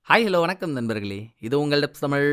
Hi hello வணக்கம் நண்பர்களே. இது உங்கள் டெப்ஸ் தமிழ்.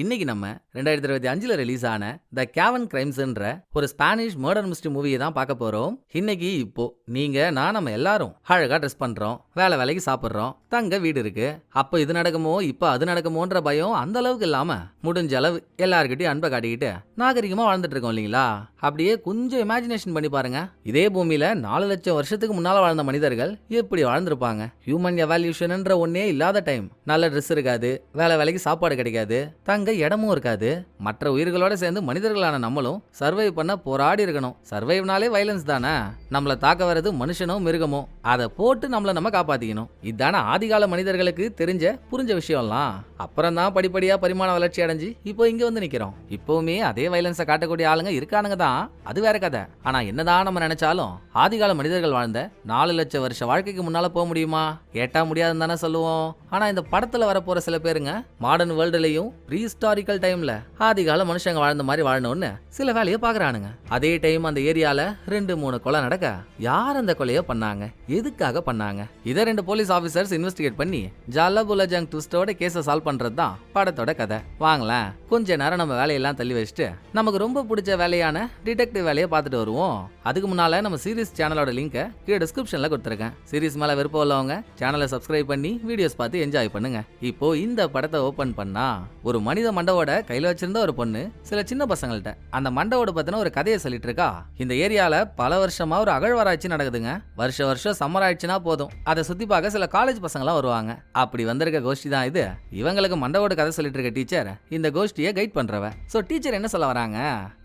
இன்னைக்கு நம்ம 2025ல் ரிலீஸ் ஆன த கேவன் கிரைம்ஸ்ன்ற ஒரு ஸ்பானிஷ் மர்டர் மிஸ்ட்ரி மூவியை தான் பார்க்க போறோம். இன்னைக்கு இப்போ நீங்க நம்ம எல்லாரும் அழகா ட்ரெஸ் பண்றோம், வேலைக்கு சாப்பிட்றோம், தங்க வீடு இருக்கு. அப்போ இது நடக்குமோ இப்போ அது நடக்குமோன்ற பயம் அந்த அளவுக்கு இல்லாம முடிஞ்ச அளவு எல்லார்கிட்டயும் அன்பை காட்டிக்கிட்டு நாகரிகமா வாழ்ந்துட்டு இருக்கோம் இல்லைங்களா? அப்படியே கொஞ்சம் இமேஜினேஷன் பண்ணி பாருங்க. இதே பூமியில 4 லட்சம் வருஷத்துக்கு முன்னால வாழ்ந்த மனிதர்கள் எப்படி வாழ்ந்திருப்பாங்க? ஹியூமன் எவால்யூஷன்ன்ற ஒன்னே இல்லாத டைம். நல்ல ட்ரெஸ் இருக்காது, வேலைக்கு சாப்பாடு கிடைக்காது, தங்க இடமும் இருக்காது. மற்ற உயிர்களோட சேர்ந்து மனிதர்களான நம்மளும் சர்வைவ் பண்ண போராடி இருக்கணும். சர்வைவ்னாலே வைலன்ஸ் தானே. நம்மள தாக்க வர்றது மனுஷனோ மிருகமோ, அதை போட்டு நம்ம காப்பாத்திக்கணும். இதுதானே ஆதிகால மனிதர்களுக்கு புரிஞ்ச விஷயம்லாம். அப்புறம் தான் படிப்படியா பரிமாண வளர்ச்சி அடைஞ்சு இப்போ இங்க வந்து நிக்கிறோம். இப்பவுமே அதே வைலன்ஸை காட்டக்கூடிய ஆளுங்க இருக்கானுங்க தான், அது வேற கதை. ஆனா என்னதான் நம்ம நினைச்சாலும் ஆதிகால மனிதர்கள் வாழ்ந்த 4 லட்சம் வருஷ வாழ்க்கைக்கு முன்னால போக முடியுமா? கேட்டா முடியாதுன்னு தானே சொல்லுவோம். ஆனா இந்த படத்துல வர போற சில பேருங்க மாடர்ன் வேர்ல்டுலயும் ப்ரீஹிஸ்டாரிக்கல் டைம்ல ஆதிகால மனுஷங்க வாழ்ந்த மாதிரி வாழணும்னு சில வேலையை பாக்குறானுங்க. அதே டைம் அந்த ஏரியால 2-3 கொலை நடக்க யார் அந்த கொலையை பண்ணாங்க, எதுக்காக பண்ணாங்க, இதை 2 போலீஸ் ஆபீசர்ஸ் இன்வெஸ்டிகேட் பண்ணி ஜல்லபுலஜங் ட்விஸ்டோட கேஸை சால்வ் பண்றது தான் படத்தோட கதை. வாங்களேன், கொஞ்ச நேரம் நம்ம வேலையெல்லாம் தள்ளி வச்சுட்டு நமக்கு ரொம்ப பிடிச்ச வேலையான டிடெக்டிவ் வேலையை பார்த்துட்டு வருவோம். அதுக்கு முன்னால நம்ம சீரிஸ் சேனலோட லிங்கை கீழே டிஸ்கிரிப்ஷன்ல கொடுத்துருக்கேன். சீரிஸ் மேல விருப்பம் உள்ளவங்க சேனலை சப்ஸ்கிரைப் பண்ணி வீடியோஸ் பார்த்து என்ஜாய் பண்ணுங்க. இப்போ இந்த படத்தை ஓபன் பண்ணா ஒரு மனித மண்டவோட கையில வச்சிருந்த ஒரு பொண்ணு சில சின்ன பசங்கள்ட்ட அந்த மண்டவோட பத்தின ஒரு கதையை சொல்லிட்டு இருக்கா. இந்த ஏரியால பல வருஷமா ஒரு அகழ்வாராய்ச்சி நடக்குதுங்க. வருஷம் சம்மர் ஆயிடுச்சுன்னா போதும், அதை சுத்தி பார்க்க சில காலேஜ் பசங்களாம் வருவாங்க. அப்படி வந்திருக்க கோஷ்டி தான் இது. இவங்களுக்கு மண்டவோட கதை சொல்லிட்டு இருக்க டீச்சர் இந்த கோஷ்டியை கைட் பண்றவ. சோ டீச்சர் என்ன சொல்ல வராங்க,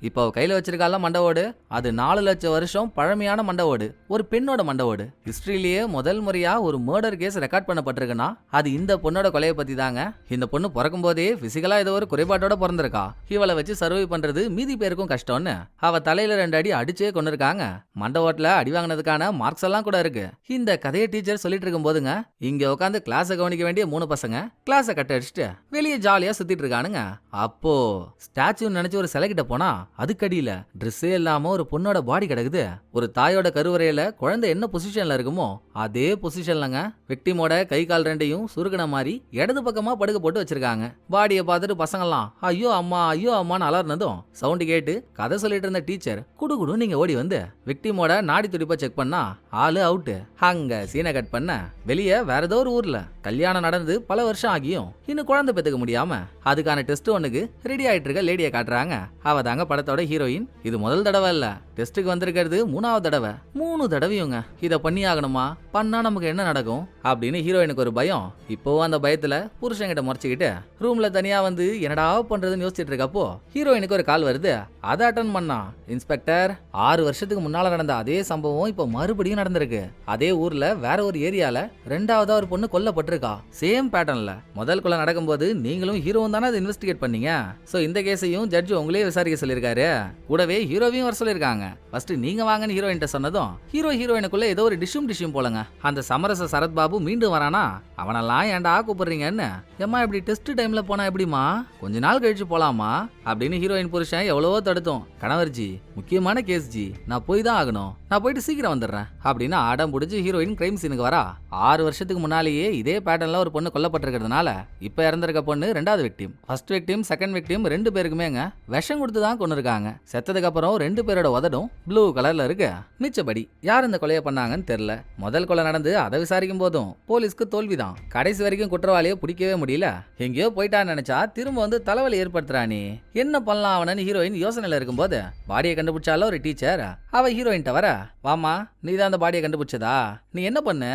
இப்போ கையில வச்சிருக்கால மண்டவோடு, அது 4 லட்சம் வருஷம் பழமையான மண்டவோடு, ஒரு பெண்ணோட மண்டவோடு. ஹிஸ்டரியிலேயே முதல் முறையா ஒரு மர்டர் கேஸ் ரெக்கார்ட் பண்ணப்பட்டிருக்குன்னா அது இந்த பொண்ணோட கொலையை பத்தி தாங்க. இந்த பொண்ணு பிறக்கும் போதே பிசிக்கலா ஏதோ ஒரு குறைபாட்டோட பிறந்திருக்கா. இவளை வச்சு சர்வை பண்றது மீதி பேருக்கும் கஷ்டம்னு அவ தலையில 2 அடி அடிச்சே கொண்டிருக்காங்க. மண்டவோட்ல அடி வாங்கினதுக்கான மார்க்ஸ் எல்லாம் கூட இருக்கு. இந்த கதையை டீச்சர் சொல்லிட்டு இருக்கும் போதுங்க இங்க உட்காந்து கிளாஸை கவனிக்க வேண்டிய 3 பசங்க கிளாஸை கட்ட அடிச்சுட்டு வெளியே ஜாலியா சுத்திட்டு இருக்கானுங்க. அப்போ ஸ்டாச்சு நினைச்சு ஒரு சிலை கிட்ட போனா அதுக்கடியில ட்ரெஸ்ஸே இல்லாம ஒரு பொண்ணோட பாடி கிடக்குது. ஒரு தாயோட கருவறையில குழந்தை என்ன பொசிஷன்ல இருக்குமோ அதே பொசிஷன்லங்க விக்டிமோட கை கால் 2ஐயும் சுருக்கின மாதிரி இடது பக்கமா படுக்க போட்டு வச்சிருக்காங்க. பாடியை பார்த்துட்டு பசங்கள்லாம் ஐயோ அம்மான்னு அலர்னதும் சவுண்ட் கேட்டு கதை சொல்லிட்டு இருந்த டீச்சர் குடு நீங்க ஓடி வந்து விக்டிமோட நாடி துடிப்பை செக் பண்ணா ஆளு அவுட்டு. அங்க சீனை கட் பண்ண வெளியே வேற ஏதோ ஒரு ஊர்ல கல்யாணம் நடந்து பல வருஷம் ஆகியும் இன்னும் குழந்தை பெத்துக்க முடியாம அதுக்கான டெஸ்ட் ஒண்ணுக்கு ரெடி ஆயிட்டு இருக்க லேடியை காட்டுறாங்க. அவ தாங்க படத்தோட ஹீரோயின். இது முதல் தடவை இல்ல, டெஸ்ட்டுக்கு வந்திருக்கிறது 3வது தடவை. 3 தடவையுங்க இதை பண்ணி ஆகணுமா, பண்ணா நமக்கு என்ன நடக்கும் அப்படின்னு ஹீரோயினுக்கு ஒரு பயம். இப்போவும் அந்த பயத்துல புருஷன்கிட்ட முறைச்சிக்கிட்டு ரூம்ல தனியா வந்து என்னடா பண்றதுன்னு யோசிச்சுட்டு இருக்கப்போ ஹீரோயினுக்கு ஒரு கால் வருது. அதை அட்டன் பண்ணா இன்ஸ்பெக்டர் 6 வருஷத்துக்கு முன்னால நடந்த அதே சம்பவம் இப்போ மறுபடியும் நடந்திருக்கு. அதே ஊர்ல வேற ஒரு ஏரியால 2வதா ஒரு பொண்ணு கொல்லப்பட்டிருக்கா. சேம் பேட்டர்ன்ல முதல் கொலை நடக்கும்போது நீங்களும் ஹீரோவும் தானே அதை இன்வெஸ்டிகேட் பண்ணீங்க. சோ இந்த கேஸையும் ஜட்ஜ் உங்களே விசாரிக்க சொல்லியிருக்காரு. கூடவே ஹீரோவையும் வர சொல்லியிருக்காங்க. ஃபர்ஸ்ட் நீங்க வாங்கன்னு ஹீரோயின்ட்ட சொன்னதும் ஹீரோயினுக்குள்ள ஏதோ ஒரு டிஷ்யூம் போலங்க. அந்த சமரச சரத் பாபு மீண்டும் வரானா, அவனெல்லாம் ஏன்டா கூப்பிடுறீங்கன்னு. ஏம்மா இப்படி டெஸ்ட் டைம்ல போனா எப்படிமா, கொஞ்ச நாள் கழிச்சு போலாமா அப்படின்னு ஹீரோயின் புருஷன் எவ்வளவோ தடுத்தோம். கணவர்ஜி முக்கியமான கேஸ் ஜி, நான் போய் தான் ஆகணும், நான் போயிட்டு சீக்கிரம் வந்துடுறேன் அப்படின்னு அடம் பிடிச்சி ஹீரோயின் கிரைம் சீனுக்கு வரா. 6 வருஷத்துக்கு முன்னாலேயே இதே பேட்டர்ன்ல ஒரு பொண்ணு கொல்லப்பட்டிருக்கிறதுனால இப்ப இறந்திருக்க பொண்ணு 2வது victim. First victim second victim 2 பேருக்குமேங்க விஷம் கொடுத்து தான் கொண்டிருக்காங்க. செத்ததுக்கு அப்புறம் 2 பேரோட உதடும் ப்ளூ கலர்ல இருக்கு. மிச்சபடி யார் இந்த கொலையை பண்ணாங்கன்னு தெரியல. முதல் கொலை நடந்து அதை விசாரிக்கும் போதும் போலீஸ்க்கு தோல்விதான். கடைசி வரைக்கும் குற்றவாளியை பிடிக்கவே முடியல. எங்கேயோ போயிட்டான்னு நினைச்சா திரும்ப வந்து தலைவலி ஏற்படுத்துறானே, என்ன பண்ணலாம் அவனு ஹீரோயின் யோசனையில இருக்கும்போது பாடியை கண்டுபிடிச்சால ஒரு டீச்சர் அவ ஹீரோயின்ட்ட வர, வாமா நீதான் அந்த பாடியை கண்டுபிடிச்சதா, நீ என்ன பண்ணு,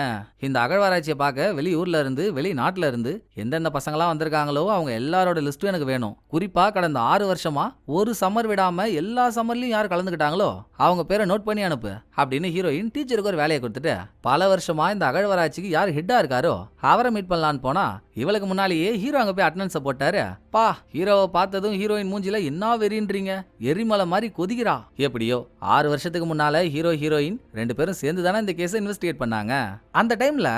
இந்த அகழ்வாராய்ச்சியை பார்க்க வெளியூர்ல இருந்து வெளிநாட்டுல இருந்து எந்தெந்த பசங்களாம் வந்திருக்காங்களோ அவங்க எல்லாரோட லிஸ்ட்டும் எனக்கு வேணும். குறிப்பா கடந்த 6 வருஷமா ஒரு சம்மர் விடாம எல்லா சம்மர்லயும் யார் கலந்துக்கிட்டாங்களோ அவங்க பேரை நோட் பண்ணி அனுப்பு அப்படின்னு ஹீரோயின் டீச்சருக்கு ஒரு வேலையை கொடுத்துட்டு பல வருஷமா இந்த அகழ்வாராய்ச்சிக்கு யார் ஹெட்டா இருக்காரோ அவரை மீட் பண்ணலான்னு போனா இவளுக்கு முன்னாலேயே ஹீரோ அங்க போய் அட்டெண்டன்ஸை போட்டாரு. பா ஹீரோவை பார்த்ததும் ஹீரோயின் மூஞ்சில என்ன வெறின்றீங்க, எரிமலை மாதிரி கொதிக்கிறா. எப்படியோ 6 வருஷத்துக்கு முன்னால ஹீரோயின் 2 பேரும் சேர்ந்து தானே இந்த கேஸை இன்வெஸ்டிகேட் பண்ணாங்க. அந்த டைம்ல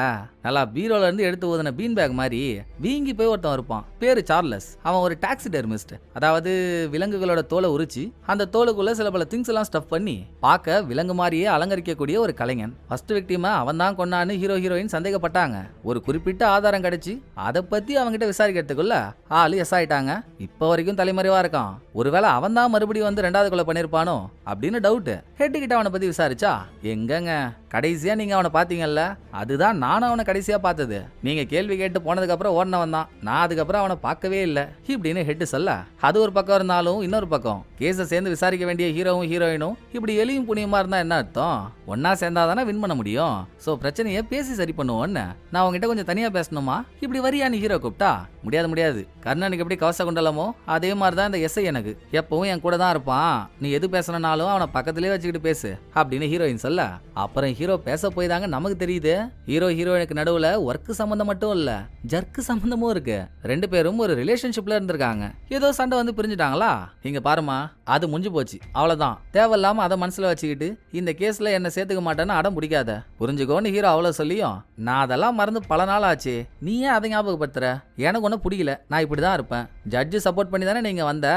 நல்லா பீரோல இருந்து இருந்து எடுத்து ஓதுன பீன் பேக் மாதிரி வீங்கி போய் ஒருத்தன் இருப்பான். பேரு சார்லஸ். அவன் ஒரு டாக்ஸிடெர்மிஸ்ட். அதாவது விலங்குகளோட தோலை உரிச்சு அந்த தோலுக்குள்ள சில பல திங்ஸ் எல்லாம் ஸ்டஃப் பண்ணி பார்க்க விலங்கு மாதிரியே அலங்கரிக்கக்கூடிய ஒரு கலைஞன். ஃபர்ஸ்ட் விக்டிமை அவன் தான் கொண்டான்னு ஹீரோயின் சந்தேகப்பட்டாங்க. ஒரு குறிப்பிட்ட ஆதாரம் கிடைச்சு அதை பத்தி அவங்கிட்ட விசாரிக்கிறதுக்குள்ள ஆளு எஸ் ஆயிட்டாங்க. இப்ப வரைக்கும் தலைமறைவா இருக்கான். ஒருவேளை அவன் தான் மறுபடியும் வந்து 2வது கொலை பண்ணிருப்பானோ அப்படின்னு டவுட். ஹெட் கிட்ட அவனை பத்தி விசாரிச்சா, எங்கங்க கடைசியா நீங்க அவனை பாத்தீங்கல்ல, அதுதான் நானும் அவனை கடைசியா பார்த்தது. நீங்க கேள்வி கேட்டு போனதுக்கு அப்புறம் ஓடினவன் தான். நான் அதுக்கப்புறம் அவனை பார்க்கவே இல்லை இப்படின்னு ஹெட் சொல்ல, அது ஒரு பக்கம் இருந்தாலும் இன்னொரு பக்கம் கேஸை சேர்ந்து விசாரிக்க வேண்டிய ஹீரோவும் ஹீரோயினும் இப்படி எலியும் புனியுமா இருந்தா என்ன அர்த்தம்? ஒன்னா சேர்ந்தாதானே வின் பண்ண முடியும். சோ பிரச்சனையை பேசி சரி பண்ணுவோன்னு நான் உங்ககிட்ட கொஞ்சம் தனியா பேசணுமா? இப்படி வரியான்னு ஹீரோ கூப்பிட்டா, முடியாது. கர்ணனுக்கு எப்படி கவச குண்டலமோ அதே மாதிரிதான் இந்த எஸ்ஐ எனக்கு எப்பவும் என் கூட தான் இருப்பான். நீ எது பேசணும்னாலும் அவனை பக்கத்திலே வச்சுக்கிட்டு பேசு அப்படின்னு ஹீரோயின் சொல்ல, அப்புறம் ஹீரோ பேச போய் தாங்க நமக்கு தெரியுது ஹீரோயினுக்கு நடுவுல ஒர்க் சம்பந்தம் மட்டும் இல்ல, ஜர்க்கு சம்பந்தமும் இருக்கு. 2 பேரும் ஒரு ரிலேஷன்ஷிப்ல இருந்திருக்காங்க. ஏதோ சண்டை வந்து பிரிஞ்சுட்டாங்களா? இங்க பாருமா, அது முடிஞ்சு போச்சு, அவ்வளவுதான். தேவையில்லாம அதை மனசுல வச்சுக்கிட்டு இந்த கேஸ்ல என்ன சேர்த்துக்க மாட்டேன்னு அடம் பிடிக்காத, புரிஞ்சுக்கோன்னு ஹீரோ அவ்வளவு சொல்லியும், நான் அதெல்லாம் மறந்து பல நாள் ஆச்சு, நீ ஏன் அதை ஞாபகப்படுத்துற? எனக்கு ஒன்றும் பிடிக்கல, நான் இப்படிதான் இருப்பேன். ஜட்ஜு சப்போர்ட் பண்ணி தானே நீங்க வந்த,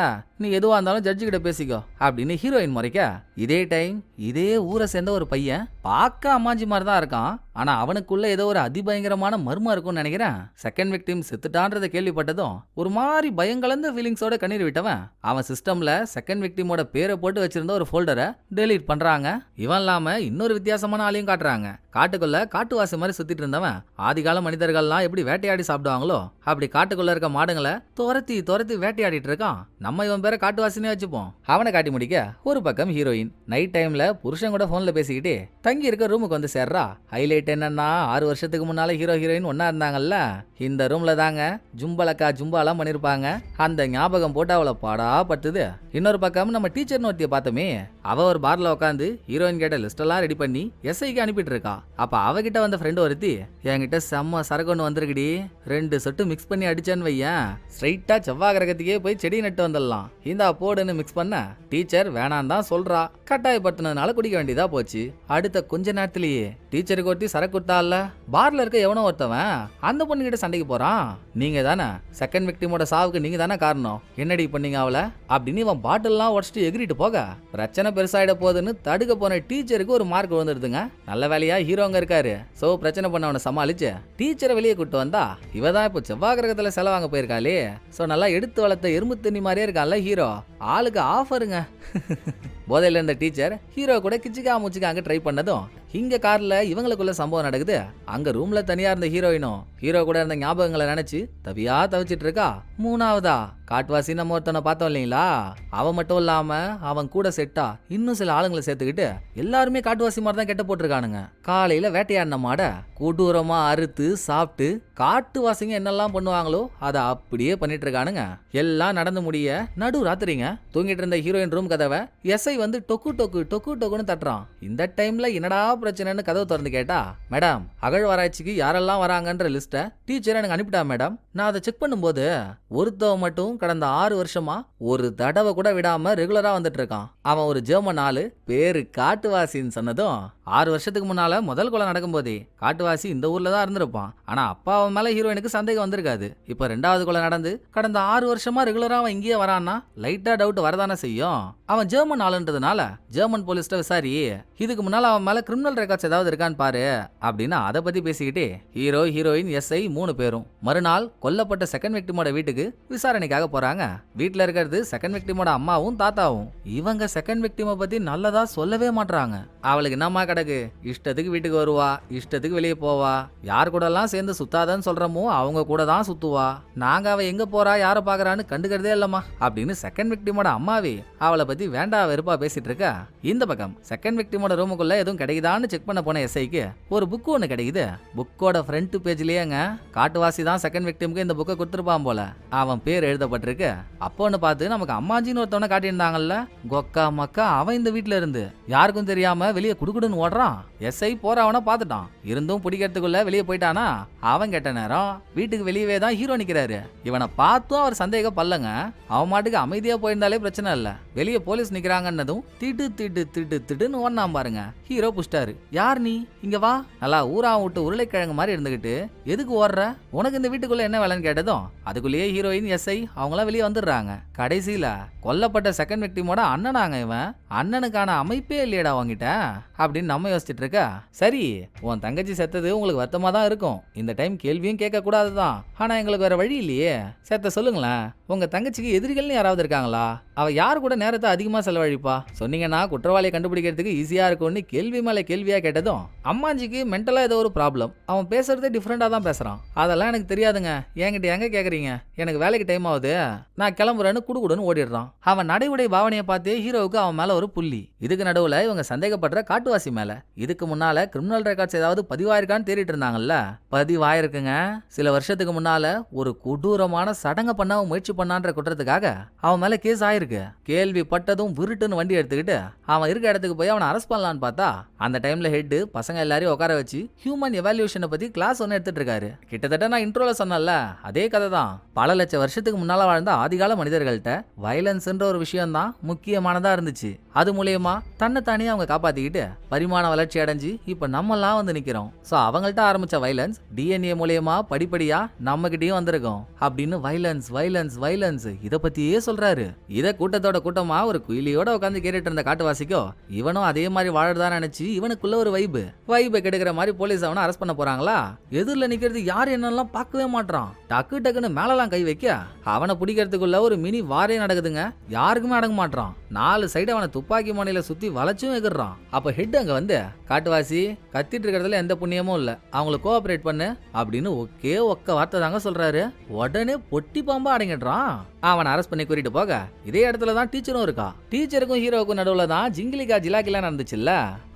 நீ எதுவா இருந்தாலும் ஜட்ஜு கிட்ட பேசிக்கோ அப்படின்னு ஹீரோயின் முறைக்க, இதே டைம் இதே ஊரை சேர்ந்த ஒரு பையன் பார்க்க அம்மாஞ்சி மாதிரி தான் இருக்கான். ஆனா அவனுக்குள்ள ஏதோ ஒரு அதிபயங்கரமான மர்மம் இருக்கும்னு நினைக்கிறேன். செகண்ட் விக்டிம் செத்துட்டான்றதை கேள்விப்பட்டதும் ஒரு மாதிரி பயங்கலந்த ஃபீலிங்ஸோட கண்ணீர் விட்டவன் அவன் சிஸ்டம்ல செகண்ட் விக்டிமோட பேரை போட்டு வச்சிருந்த ஒரு ஃபோல்டரை டெலீட் பண்றாங்க. இவன் இல்லாம இன்னொரு வித்தியாசமான ஆளையும் காட்டுறாங்க. காட்டுக்குள்ள காட்டுவாசி மாதிரி சுத்திட்டு இருந்தவன் ஆதிகால மனிதர்கள்லாம் எப்படி வேட்டையாடி சாப்பிடுவாங்களோ அப்படி காட்டுக்குள்ள இருக்க மாடுங்களை துரத்தி வேட்டையாடிட்டு இருக்கான். நம்ம இவன் பேரை காட்டுவாசினே வச்சுப்போம். அவனை காட்டி முடிக்க ஒரு பக்கம் ஹீரோயின் நைட் டைம்ல புருஷன் கூட போன்ல பேசிக்கிட்டே தங்கி இருக்க ரூமுக்கு வந்து சேர்றா. ஹைலைட் என்னன்னா 6 வருஷத்துக்கு முன்னால ஹீரோயின் ஒன்னா இருந்தாங்கல்ல, இந்த ரூம்ல தாங்க ஜும்பாலாம் பண்ணிருப்பாங்க. அந்த ஞாபகம் போட்டு அவளை பாடா பட்டுது. இன்னொரு பக்கம் நம்ம டீச்சர்னு ஒருத்திய பார்த்தோமே, அவ ஒரு பார்ல உட்காந்து ஹீரோயின் கேட்ட லிஸ்ட் எல்லாம் ரெடி பண்ணி எஸ்ஐக்கு அனுப்பிட்டு இருக்கா. அப்ப அவகிட்ட வந்த ஃப்ரெண்ட் ஒருத்தி, என்கிட்ட செம்ம சரக்கு ஒன்று வந்திருக்குடி, 2 சொட்டு மிக்ஸ் பண்ணி அடிச்சேன்னு வையன், ஸ்ட்ரைட்டா செவ்வாய் கிரகத்துக்கே போய் செடி நட்டு வந்துடலாம், இந்தா போடுன்னு மிக்ஸ் பண்ண டீச்சர் வேணான் தான் சொல்றா. கட்டாயப்படுத்தினதுனால குடிக்க வேண்டியதா போச்சு. அடுத்த கொஞ்ச நேரத்திலேயே டீச்சருக்கு ஒருத்தி சரக்கு கொடுத்தால, பார்ல இருக்க எவனோ ஒருத்தவன் அந்த பொண்ணு கிட்ட சண்டைக்கு போறான். நீங்க தானே செகண்ட் விக்டிமோட சாவுக்கு நீங்க தானே காரணம், என்னடி பண்ணீங்க அவளை அப்படின்னு இவன் பாட்டில்லாம் உடச்சிட்டு எகிரிட்டு போக பிரச்சனை பெருசாயிட போகுதுன்னு தடுக்க போன டீச்சருக்கு ஒரு மார்க் விழுந்துருதுங்க. நல்ல வேலையா ஹீரோங்க இருக்காரு. சோ பிரச்சனை பண்ணவனை சமாளிச்சு டீச்சரை வெளியே கூட்டு வந்தா இவதான் இப்போ செவ்வாய் கிரகத்துல செலவாங்க போயிருக்காளே. சோ நல்லா எடுத்து வளர்த்த எறும்பு தண்ணி மாதிரியே இருக்கான்ல ஹீரோ. ஆளுக்கு ஆஃபருங்க. போதையில இருந்த டீச்சர் ஹீரோ கூட கிச்சிக்கா முச்சிக்காங்க ட்ரை பண்ணதும் இங்க கார்ல இவங்களுக்குள்ள சம்பவம் நடக்குது. அங்க ரூம்ல தனியா இருந்த ஹீரோயினும் ஹீரோ கூட இருந்த ஞாபகங்களை நினைச்சு தவிச்சிட்டு இருக்கா. 3வதா காட்டுவாசி நம்ம ஒருத்தனை பார்த்தோம் இல்லைங்களா, அவன் மட்டும் இல்லாம அவன் கூட செட்டா இன்னும் சில ஆளுங்களை சேர்த்துக்கிட்டு எல்லாருமே காட்டுவாசி மாதிரி தான் கெட்ட போட்டிருக்கானுங்க. காலையில வேட்டையாடின மாட கொடூரமா அறுத்து சாப்பிட்டு காட்டுவாசிங்க என்னெல்லாம் பண்ணுவாங்களோ அதை அப்படியே பண்ணிட்டு இருக்கானுங்க. எல்லாம் நடந்து முடிய நடு ராத்திரிங்க தூங்கிட்டு இருந்த ஹீரோயின் ரூம் கதவை எஸ்ஐ வந்து டொக்குன்னு தட்டுறான். இந்த டைம்ல என்னடா பிரச்சனைன்னு கதவை திறந்து கேட்டா, மேடம் அகழ்வாராய்ச்சிக்கு யாரெல்லாம் வராங்கன்ற லிஸ்ட டீச்சர் எனக்கு அனுப்பிட்டா மேடம். நான் அதை செக் பண்ணும்போது ஒருத்தவ மட்டும் கடந்த 6 வருஷமா ஒரு தடவை கூட விடாம ரெகுலரா வந்துட்டு இருக்கான். அவன் ஒரு ஜெர்மன் ஆளு, பேரு காட்டுவாசின்னு சொன்னதும் 6 வருஷத்துக்கு முன்னால முதல் கொலை நடக்கும் போதே காட்டுவாசி இந்த ஊர்ல தான் இருந்திருப்பான். ஆனா அப்பா அவன் மேல ஹீரோயினுக்கு சந்தேகம் வந்திருக்காது. இப்ப 2வது கொலை நடந்து கடந்த 6 வருஷமா ரெகுலரா அவன் இங்கேயே வரான்னா லைட்டா டவுட் வரதானே செய்யும். அவன் ஜெர்மன் ஆளுன்றதுனால ஜெர்மன் போலீஸ்ட விசாரி, இதுக்கு முன்னால அவன் மேல கிரிமினல் ரெக்கார்ட்ஸ் ஏதாவது இருக்கான்னு பாரு அப்படின்னு அதை பத்தி பேசிக்கிட்டே ஹீரோ ஹீரோயின் எஸ்ஐ 3 பேரும் மறுநாள் கொல்லப்பட்ட செகண்ட் விக்டிமோட வீட்டுக்கு விசாரணைக்காக போறாங்க. வீட்டுல இருக்கிறது செகண்ட் விக்டிமோட அம்மாவும் தாத்தாவும். இவங்க செகண்ட் விக்டிமை பத்தி நல்லதா சொல்லவே மாட்டாங்க. அவளுக்கு என்னம்மா கிடக்கு, இஷ்டத்துக்கு வீட்டுக்கு வருவா, இஷ்டத்துக்கு வெளியே போவா, யார் கூட எல்லாம் சேர்ந்து சுத்தாதன்னு சொல்றமோ அவங்க கூட தான் சுத்துவா, நாங்க அவ எங்க போறா யார பாக்குறான்னு கண்டுக்கிறதே இல்லம்மா அப்படின்னு செகண்ட் விக்டிமோட அம்மாவே அவளை பத்தி வேண்டா வெறுப்பா பேசிட்டு இருக்கா. இந்த பக்கம் செகண்ட் விக்டிமோட ரூமுக்குள்ள எதுவும் கிடைக்குதான்னு செக் பண்ண போன எஸ்ஐக்கு ஒரு புக் ஒன்று கிடைக்குது. புக்கோட ஃப்ரண்ட் பேஜ்லயேங்க காட்டுவாசி தான் செகண்ட் விக்டிமுக்கு இந்த புக்கை கொடுத்துருப்பான் போல. அவன் பேர் எழுதப்பட்டிருக்கு. அப்போன்னு பார்த்து நமக்கு அம்மாஜின்னு ஒருத்தவனை காட்டியிருந்தாங்கல்ல, கொக்கா மக்கா அவன் இந்த வீட்டுல இருந்து யாருக்கும் தெரியாம வெளியே குடுக்குடுன்னு ஓடுறான். எஸ்ஐ போறவன பார்த்துட்டான். இருந்தும் பிடிக்கிறதுக்குள்ள வெளியே போயிட்டானா. அவன் கேட்ட நேரம் வீட்டுக்கு வெளியவே தான் ஹீரோ நிக்கிறாரு. இவனை பார்த்தும் அவர் சந்தேகம் பல்லங்க. அவன் மாட்டுக்கு அமைதியா போயிருந்தாலே பிரச்சனை இல்ல. வெளியே போலீஸ் நிக்கிறாங்கன்னதும் திட்டுன்னு ஓடனாம் பாருங்க. ஹீரோ புஷ்டாரு. சொல்றாரு. யார் நீ? இங்க வா. நல்லா ஊரா விட்டு உருளைக்கிழங்கு மாதிரி இருந்துகிட்டு எதுக்கு ஓடுற? உனக்கு இந்த வீட்டுக்குள்ள என்ன வேலைன்னு கேட்டதும் அதுக்குள்ளேயே ஹீரோயின் எஸ்ஐ அவங்களாம் வெளியே வந்துடுறாங்க. கடைசியில கொல்லப்பட்ட செகண்ட் விக்டிமோட அண்ணனாங்க இவன். அண்ணனுக்கான அமைப்பே இல்லையடா வாங்கிட்ட அப்படின்னு நம்ம யோசிச்சுட்டு இருக்க. சரி, உன் தங்கச்சி செத்தது உங்களுக்கு வருத்தமா தான் இருக்கும். இந்த டைம் கேள்வியும் கேட்க கூடாதுதான். ஆனா எங்களுக்கு வேற வழி இல்லையே. செத்த சொல்லுங்களேன், உங்க தங்கச்சிக்கு எதிரிகள்னு யாராவது இருக்காங்களா? அவ யாரு கூட நேரத்தை அதிகமா செலவழிப்பா? சொன்னீங்கன்னா குற்றவாளியை கண்டுபிடிக்கிறதுக்கு ஈஸியா இருக்கும்னு கேள்வி மேல கேள்வியா கேட்டதும் அம்மாஞ்சிக்கு மென்டலா ஏதோ ஒரு ப்ராப்ளம். அவன் பேசுறதே டிஃப்ரெண்டா தான் பேசுறான். அதெல்லாம் எனக்கு தெரியாதுங்க. என்கிட்ட எங்க கேக்குறீங்க? எனக்கு வேலைக்கு டைம் ஆகுது, நான் கிளம்புறேன்னு குடுகுடுன்னு ஓடிடுறான். அவன் நடைமுறை பாவனையை பார்த்தே ஹீரோவுக்கு அவன் மேல ஒரு புள்ளி. இதுக்கு நடுவுல இவங்க சந்தேகப்படுற காட்டுவாசி மேல. இதுக்கு முன்னால கிரிமினல் ரெக்கார்ட்ஸ் ஏதாவது பதிவாயிருக்கான்னு தேடிட்டு இருந்தாங்கல்ல, பதிவாயிருக்குங்க. சில வருஷத்துக்கு முன்னால ஒரு கொடூரமான சடங்க பண்ண முயற்சி பண்ணான்ற குற்றத்துக்காக அவன் மேல கேஸ் ஆயிருக்கு. கேள்விப்பட்டதும் விருட்டுன்னு வண்டி எடுத்துக்கிட்டு அவன் இருக்க இடத்துக்கு போய் அவனை அரெஸ்ட் பண்ணலான்னு பார்த்தா அந்த டைம்ல ஹெட் பசங்க எல்லாரையும் உட்கார வச்சு ஹியூமன் எவால்யூஷனை பத்தி கிளாஸ் ஒன்னு எடுத்துட்டு இருக்காரு. கிட்டத்தட்ட நான் இன்ட்ரோல சொன்னல அதே கதை தான். பல லட்சம் வருஷத்துக்கு முன்னால வாழ்ந்த ஆதிகால மனிதர்கள்ட்ட வயலன்ஸ்ன்ற ஒரு விஷயம் தான் முக்கியமானதா இருந்துச்சு. அது மூலியமா தன்னைத்தானே அவங்க காப்பாத்திக்கிட்டு பரிமாண வளர்ச்சி அடைஞ்சு இப்ப நம்மெல்லாம் வந்து நிக்கிறோம். சோ அவங்கள்ட்ட ஆரம்பிச்ச வயலன்ஸ் டிஎன்ஏ மூலியமா படிப்படியா நம்ம கிட்டயும் வந்திருக்கும் அப்படின்னு வயலன்ஸ் வயலன்ஸ் வயலன்ஸ் இத பத்தியே சொல்றாரு. இத கூட்டத்தோட கூட்டமா ஒரு குயிலியோட உட்காந்து கேட்டுட்டு இருந்த காட்டுவாசிக்கோ இவனும் அதே மாதிரி வாழறதா நினைச்சு இவனுக்குள்ள ஒரு வைபை கெடுக்கிற மாதிரி போலீஸ் அவனை அரெஸ்ட் பண்ண போறாங்களா? எதிரில் நிக்கிறது யார் என்னெல்லாம் பார்க்கவே மாட்டான். டக்கு டக்குன்னு மேலலாம் கை வைக்க அவனை பிடிக்கிறதுக்குள்ள ஒரு மினி வாரே நடக்குதுங்க. யாருக்குமே அடங்க மாட்டான். 4 சைடு அவனை துப்பாக்கி முனையில சுத்தி வளைச்சும் எகிர்றான். அப்ப ஹெட் அங்க வந்து காட்டுவாசி கத்திட்டு இருக்கிறதுல எந்த புண்ணியமும் இல்ல, அவங்களுக்கு கோஆபரேட் பண்ணு அப்படின்னு ஒக்க வார்த்தை தாங்க சொல்றாரு. உடனே பொட்டி பாம்பா அடங்கிடுறான். அவனை அரெஸ்ட் பண்ணி கூட்டிட்டு போக இதே இடத்துல தான் டீச்சரும் இருக்கா. டீச்சருக்கும் ஹீரோவுக்கும் நடுவுல தான் ஜிங்கிலிகா ஜிலாக்கிலாம் நடந்துச்சுல்ல,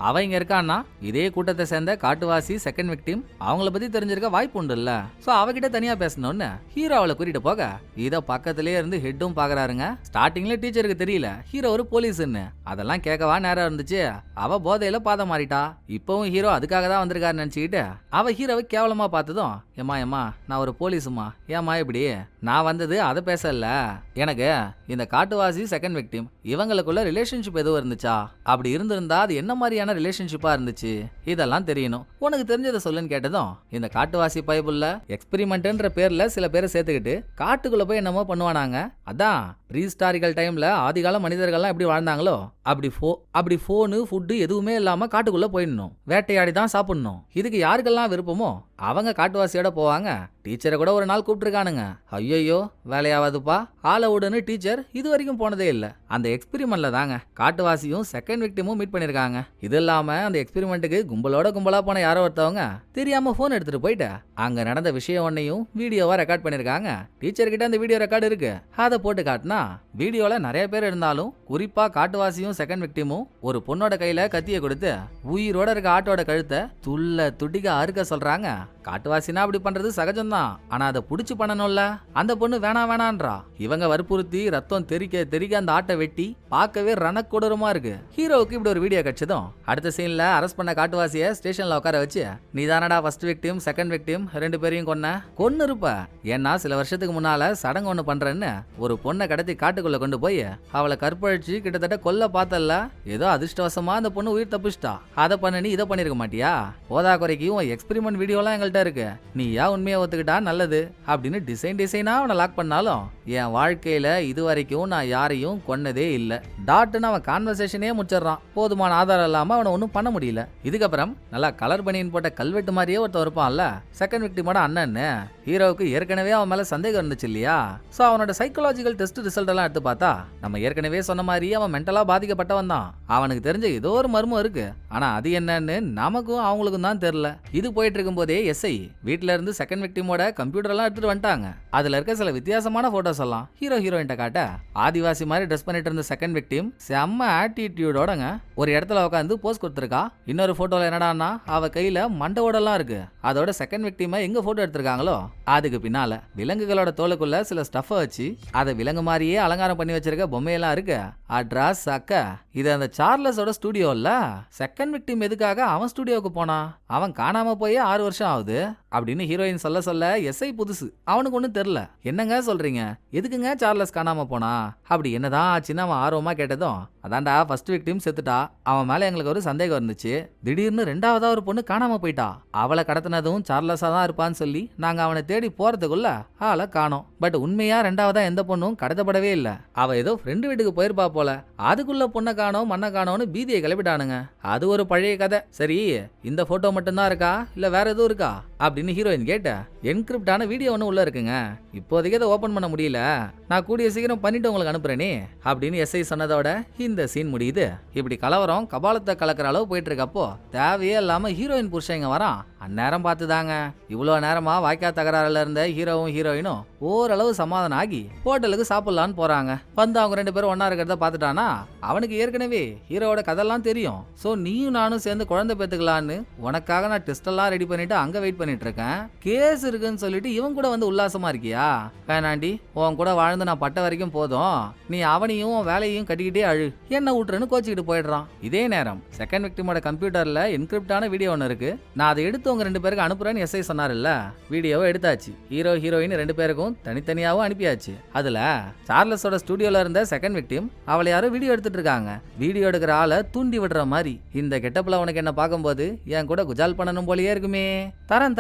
அவன் இங்க இருக்கான்னா இதே கூட்டத்தை சேர்ந்த காட்டுவாசி செகண்ட் விக்டிம் அவங்கள பத்தி தெரிஞ்சிருக்க வாய்ப்பு உண்டு இல்ல. சோ அவகிட்ட தனியா பேசணும்னு ஹீரோ அவளை கூட்டிட்டு போக இத பக்கத்திலே இருந்து ஹெட்டும் பாக்குறாருங்க. ஸ்டார்டிங்ல டீச்சருக்கு தெரியல ஹீரோ ஒரு போலீஸ்ன்னு. அதெல்லாம் கேட்கவா நேரம் இருந்துச்சு. அவ போதையில பாதம் மாறிட்டா. இப்பவும் ஹீரோ அதுக்காக தான் வந்திருக்காரு நினைச்சுக்கிட்டு அவ ஹீரோவை கேவலமா பார்த்ததும் ஏமா நான் ஒரு போலீஸுமா, ஏமா இப்படி? நான் வந்தது அதை பேசல. எனக்கு இந்த காட்டுவாசி செகண்ட் விக்டிம் இவங்களுக்குள்ள ரிலேஷன்ஷிப் எதுவும் இருந்துச்சா? அப்படி இருந்திருந்தா அது என்ன மாதிரியான ரிலேஷன்ஷிப்பா இருந்துச்சு? இதெல்லாம் தெரியணும். உனக்கு தெரிஞ்சதை சொல்லுன்னு கேட்டதும் இந்த காட்டுவாசி பைபிள்ல எக்ஸ்பெரிமெண்ட்ன்ற பேர்ல சில பேரை சேர்த்துக்கிட்டு காட்டுக்குள்ள போய் என்னமோ பண்ணுவானாங்க. அதான் ப்ரீஹிஸ்டாரிக்கல் டைம்ல ஆதிகால மனிதர்கள்லாம் எப்படி வாழ்ந்தாங்களோ அப்படி போனு ஃபுட்டு எதுவுமே இல்லாம காட்டுக்குள்ள போயிடணும், வேட்டையாடி தான் சாப்பிடணும். இதுக்கு யாருக்கெல்லாம் விருப்பமோ அவங்க காட்டுவாசியோட போவாங்க. டீச்சரை கூட ஒரு நாள் கூப்பிட்டுருக்கானுங்க. ஐயோ வேலையாவதுப்பா ஆள விடுன்னு டீச்சர் இது வரைக்கும் போனதே இல்ல. அந்த எக்ஸ்பெரிமெண்ட்ல தாங்க காட்டுவாசியும் செகண்ட் விக்டிமும் மீட் பண்ணிருக்காங்க. இது இல்லாம அந்த எக்ஸ்பெரிமெண்ட்டுக்கு கும்பலா போன யாரோ ஒருத்தவங்க தெரியாம போன் எடுத்துட்டு போயிட்டு அங்க நடந்த விஷயம் ஒன்னையும் வீடியோவா ரெக்கார்ட் பண்ணிருக்காங்க. டீச்சர் கிட்ட அந்த வீடியோ ரெக்கார்டு இருக்கு. அதை போட்டு காட்டினா வீடியோல நிறைய பேர் இருந்தாலும் குறிப்பா காட்டுவாசியும் செகண்ட் விக்டிமும் ஒரு பொண்ணோட கையில கத்திய கொடுத்து உயிரோட இருக்க ஆட்டோட கழுத்தை துடிக்க அறுக்க சொல்றாங்க. காட்டுவாசினா அப்படி பண்றது சகஜம்தான், ஆனா அதை புடிச்சு பண்ணணும்ல. அந்த பொண்ணு வேணான்றா. இவங்க வற்புறுத்தி ரத்தம் தெறிக்க அந்த ஆட்டை வெட்டி பார்க்கவே ரணக்கொடூரமா இருக்கு. ஹீரோவுக்கு இப்படி ஒரு வீடியோ கிடைச்சதும் அடுத்த சீன்ல அரெஸ்ட் பண்ண காட்டுவாசிய ஸ்டேஷன்ல உட்கார வச்சு நீ தானடா ஃபர்ஸ்ட் விக்டிம் செகண்ட் விக்டிம் 2 பேரையும் கொன்னு இருப்ப. ஏன்னா சில வருஷத்துக்கு முன்னால சடங்கு ஒண்ணு பண்றேன்னு ஒரு பொண்ணை கடத்தி காட்டுக்குள்ள கொண்டு போய் அவளை கற்பழிச்சு கிட்டத்தட்ட கொல்ல பார்த்தல்ல. ஏதோ அதிர்ஷ்டவசமா அந்த பொண்ணு உயிர் தப்பிச்சிட்டா. அதை பண்ண நீ இதை பண்ணிருக்க மாட்டியா? போதா குறைக்கும் எக்ஸ்பெரிமெண்ட் வீடியோலாம் எங்கள்கிட்ட இருக்கு, நீ ஏன் உண்மையை ஒத்துக்கிட்டா நல்லது அப்படின்னு டிசைனா அவனை லாக் பண்ணாலும் என் வாழ்க்கையில இது வரைக்கும் நான் யாரையும் கொன்னதே இல்ல டாட்னு அவன் கான்வர்சேஷனே முடிச்சிடறான். போதுமான ஆதாரம் இல்லாம அவனை ஒன்னும் பண்ண முடியல. இதுக்கப்புறம் நல்லா கலர் பனியன் போட்ட கல்வெட்டு மாதிரியே ஒருத்தன் இருப்பான்ல செகண்ட் விக்டிமோட அண்ணன்னு. ஹீரோவுக்கு ஏற்கனவே அவன் மேல சந்தேகம் இருந்துச்சு இல்லையா? சோ அவனோட சைக்காலஜிக்கல் டெஸ்ட் ரிசல்ட் எல்லாம் எடுத்து பார்த்தா நம்ம ஏற்கனவே சொன்ன மாதிரி அவன் மென்டலா பாதிக்கப்பட்டவன் தான். அவனுக்கு தெரிஞ்ச ஏதோ ஒரு மர்மம் இருக்கு, ஆனா அது என்னன்னு நமக்கும் அவங்களுக்கும் தான் தெரியல. இது போயிட்டு இருக்கும் போதே எஸ்ஐ வீட்ல இருந்து செகண்ட் விக்டிமோட கம்ப்யூட்டர் எல்லாம் எடுத்துட்டு வந்துட்டாங்க. அதுல இருக்க சில வித்தியாசமான போட்டோஸ் எல்லாம் ஹீரோயின்ட்ட காட்ட ஆதிவாசி மாதிரி ட்ரெஸ் பண்ணிட்டு இருந்த செகண்ட் விக்டிம் செம்ம ஆட்டிடியூடோடங்க ஒரு இடத்துல உட்காந்து போஸ் கொடுத்துருக்கா. இன்னொரு போட்டோல என்னடான்னா அவ கையில மண்டவோட எல்லாம் இருக்கு. அதோட செகண்ட் விக்டிமை எங்க போட்டோ எடுத்திருக்காங்களோ அதுக்கு பின்னால விலங்குகளோட தோலுக்குள்ள சில ஸ்டஃப் வச்சு அதை விலங்கு மாதிரியே அலங்காரம் பண்ணி வச்சிருக்க பொம்மையெல்லாம் இருக்கு. அட்ராஸ் அக்க இது அந்த சார்லஸோட ஸ்டுடியோ இல்ல. செகண்ட் விக்டிம் எதுக்காக அவன் ஸ்டுடியோவுக்கு போனா? அவன் காணாம போய் 6 வருஷம் ஆகுது. அப்படின்னு ஹீரோயின் சொல்ல சொல்ல எஸ்ஐ புதுசு, அவனுக்கு ஒன்றும் தெரியல. என்னங்க சொல்றீங்க, எதுக்குங்க சார்லஸ் காணாம போனா, அப்படி என்னதான் ஆச்சுன்னு அவன் ஆர்வமா கேட்டதும், அதான்டா ஃபர்ஸ்ட் விக்டிம் செத்துட்டா, அவன் மேல எங்களுக்கு ஒரு சந்தேகம் இருந்துச்சு, திடீர்னு ரெண்டாவதா ஒரு பொண்ணு காணாம போயிட்டா, அவளை கடத்தினதும் சார்லஸா தான் இருப்பான்னு சொல்லி நாங்க அவனை தேடி போறதுக்குள்ள ஆளை காணோம். பட் உண்மையா ரெண்டாவதா எந்த பொண்ணும் கடத்தப்படவே இல்ல, அவ ஏதோ ஃப்ரெண்டு வீட்டுக்கு போயிருப்பா போல, அதுக்குள்ள பொண்ணை காணோம் மண்ணை காணோம்னு பீதியை கிளப்பிட்டானுங்க. அது ஒரு பழைய கதை. சரி, இந்த போட்டோ மட்டும்தான் இருக்கா இல்ல வேற எதுவும் இருக்கா அப்படின்னு ஹீரோயின் கேட்ட. என்கிரிப்டான வீடியோ ஒன்று உள்ள இருக்குங்க, இப்போதைக்கு அதை ஓபன் பண்ண முடியல, நான் கூடிய சீக்கிரம் பண்ணிட்டு உங்களுக்கு அனுப்புறேனே அப்படின்னு எஸ்ஐ சொன்னதோட இந்த சீன் முடியுது. இப்படி கலவரம் கபாலத்தை கலக்கிற அளவு போயிட்டு இருக்கப்போ தேவையே இல்லாம ஹீரோயின் புருஷன் இங்க வரான். அந்நேரம் பார்த்துதாங்க இவ்வளோ நேரமா வாய்க்கா தகராறுல இருந்த ஹீரோவும் ஹீரோயினும் ஓரளவு சமாதானம் ஆகி ஹோட்டலுக்கு சாப்பிடலான்னு போறாங்க. வந்து அவங்க 2 பேரும் ஒன்னா இருக்கிறத பார்த்துட்டானா அவனுக்கு ஏற்கனவே ஹீரோவோட கதெல்லாம் தெரியும். ஸோ நீயும் நானும் சேர்ந்து குழந்தை பெற்றுக்கலான்னு உனக்காக நான் டெஸ்ட் எல்லாம் ரெடி பண்ணிட்டு அங்க வெயிட் பண்ணிட்டு இருக்கேன். கேஸ் இருக்குன்னு சொல்லிட்டு இவன் கூட வந்து உல்லாசமா இருக்கியா? வேணாண்டி, உன் கூட வாழ்ந்து நான் பட்ட வரைக்கும் போதும், நீ அவனையும் வேலையும் கட்டிக்கிட்டே அழு, என்ன விட்டுருன்னு கோச்சிக்கிட்டு போயிடுறான். இதே நேரம் செகண்ட் விக்டிமோட கம்ப்யூட்டர்ல என்கிரிப்டான வீடியோ ஒன்று இருக்கு. நான் அதை எடுத்து உங்க 2 பேருக்கு அனுப்புறேன்னு எஸ்ஐ சொன்னார்ல, வீடியோவை எடுத்தாச்சு. ஹீரோ ஹீரோயின் 2 பேருக்கும் தனித்தனியாவும் அனுப்பியாச்சு. அதுல சார்லஸோட ஸ்டுடியோல இருந்த செகண்ட் விக்டிம் அவளை யாரும் வீடியோ எடுத்துட்டு இருக்காங்க. வீடியோ எடுக்கிற ஆளை தூண்டி விடுற மாதிரி. இந்த கெட்டப்ல உனக்கு என்ன பார்க்கும்போது என் கூட குஜால் பண்ணணும் போலயே இருக்குமே. தரேன்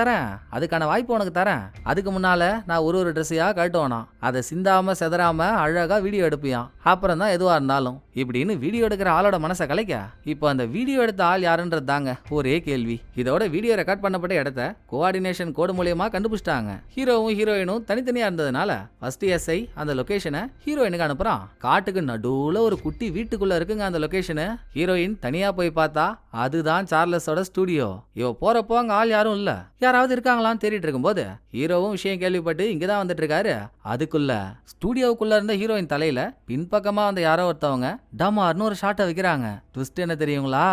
அதுக்கான வாய்ப்பு உனக்கு தரேன். அதுக்கு முன்னால நான் ஒரு ட்ரெஸ்ஸையா கழட்டுவானா, அதை சிந்தாம செதறாம அழகா வீடியோ எடுப்பியான், அப்புறம் தான் எதுவா இருந்தாலும் இப்படின்னு வீடியோ எடுக்கிற ஆளோட மனசை கலைக்க. இப்போ அந்த வீடியோ எடுத்த ஆள் யாருன்றது தாங்க ஒரே கேள்வி. இதோட வீடியோ ரெக்கார்ட் பண்ணப்பட்ட இடத்த கோஆர்டினேஷன் கோடு மூலியமா கண்டுபிடிச்சிட்டாங்க. ஹீரோவும் ஹீரோயினும் தனித்தனியா இருந்ததுனால ஃபர்ஸ்ட் எஸ்ஐ அந்த லொகேஷனை ஹீரோயினுக்கு அனுப்புறான். காட்டுக்கு நடுவுல ஒரு குட்டி வீட்டுக்குள்ள இருக்குங்க அந்த லொகேஷனு. ஹீரோயின் தனியா போய் பார்த்தா அதுதான் சார்லஸோட ஸ்டுடியோ. இவ போறப்போ அங்க ஆள் யாரும் இல்ல, யாராவது இருக்காங்களான்னு தேடிட்டு இருக்கும்போது ஹீரோவும் விஷயம் கேள்விப்பட்டு இங்கதான் வந்துட்டு இருக்காரு. அதுக்குள்ள ஸ்டுடியோவுக்குள்ள இருந்த ஹீரோயின் தலையில பின்பக்கமா வந்த யாரோ ஒருத்தவங்க டமார்னு ஒரு ஷாட்டை வைக்கிறாங்க. ட்விஸ்ட் என்ன தெரியுங்களா?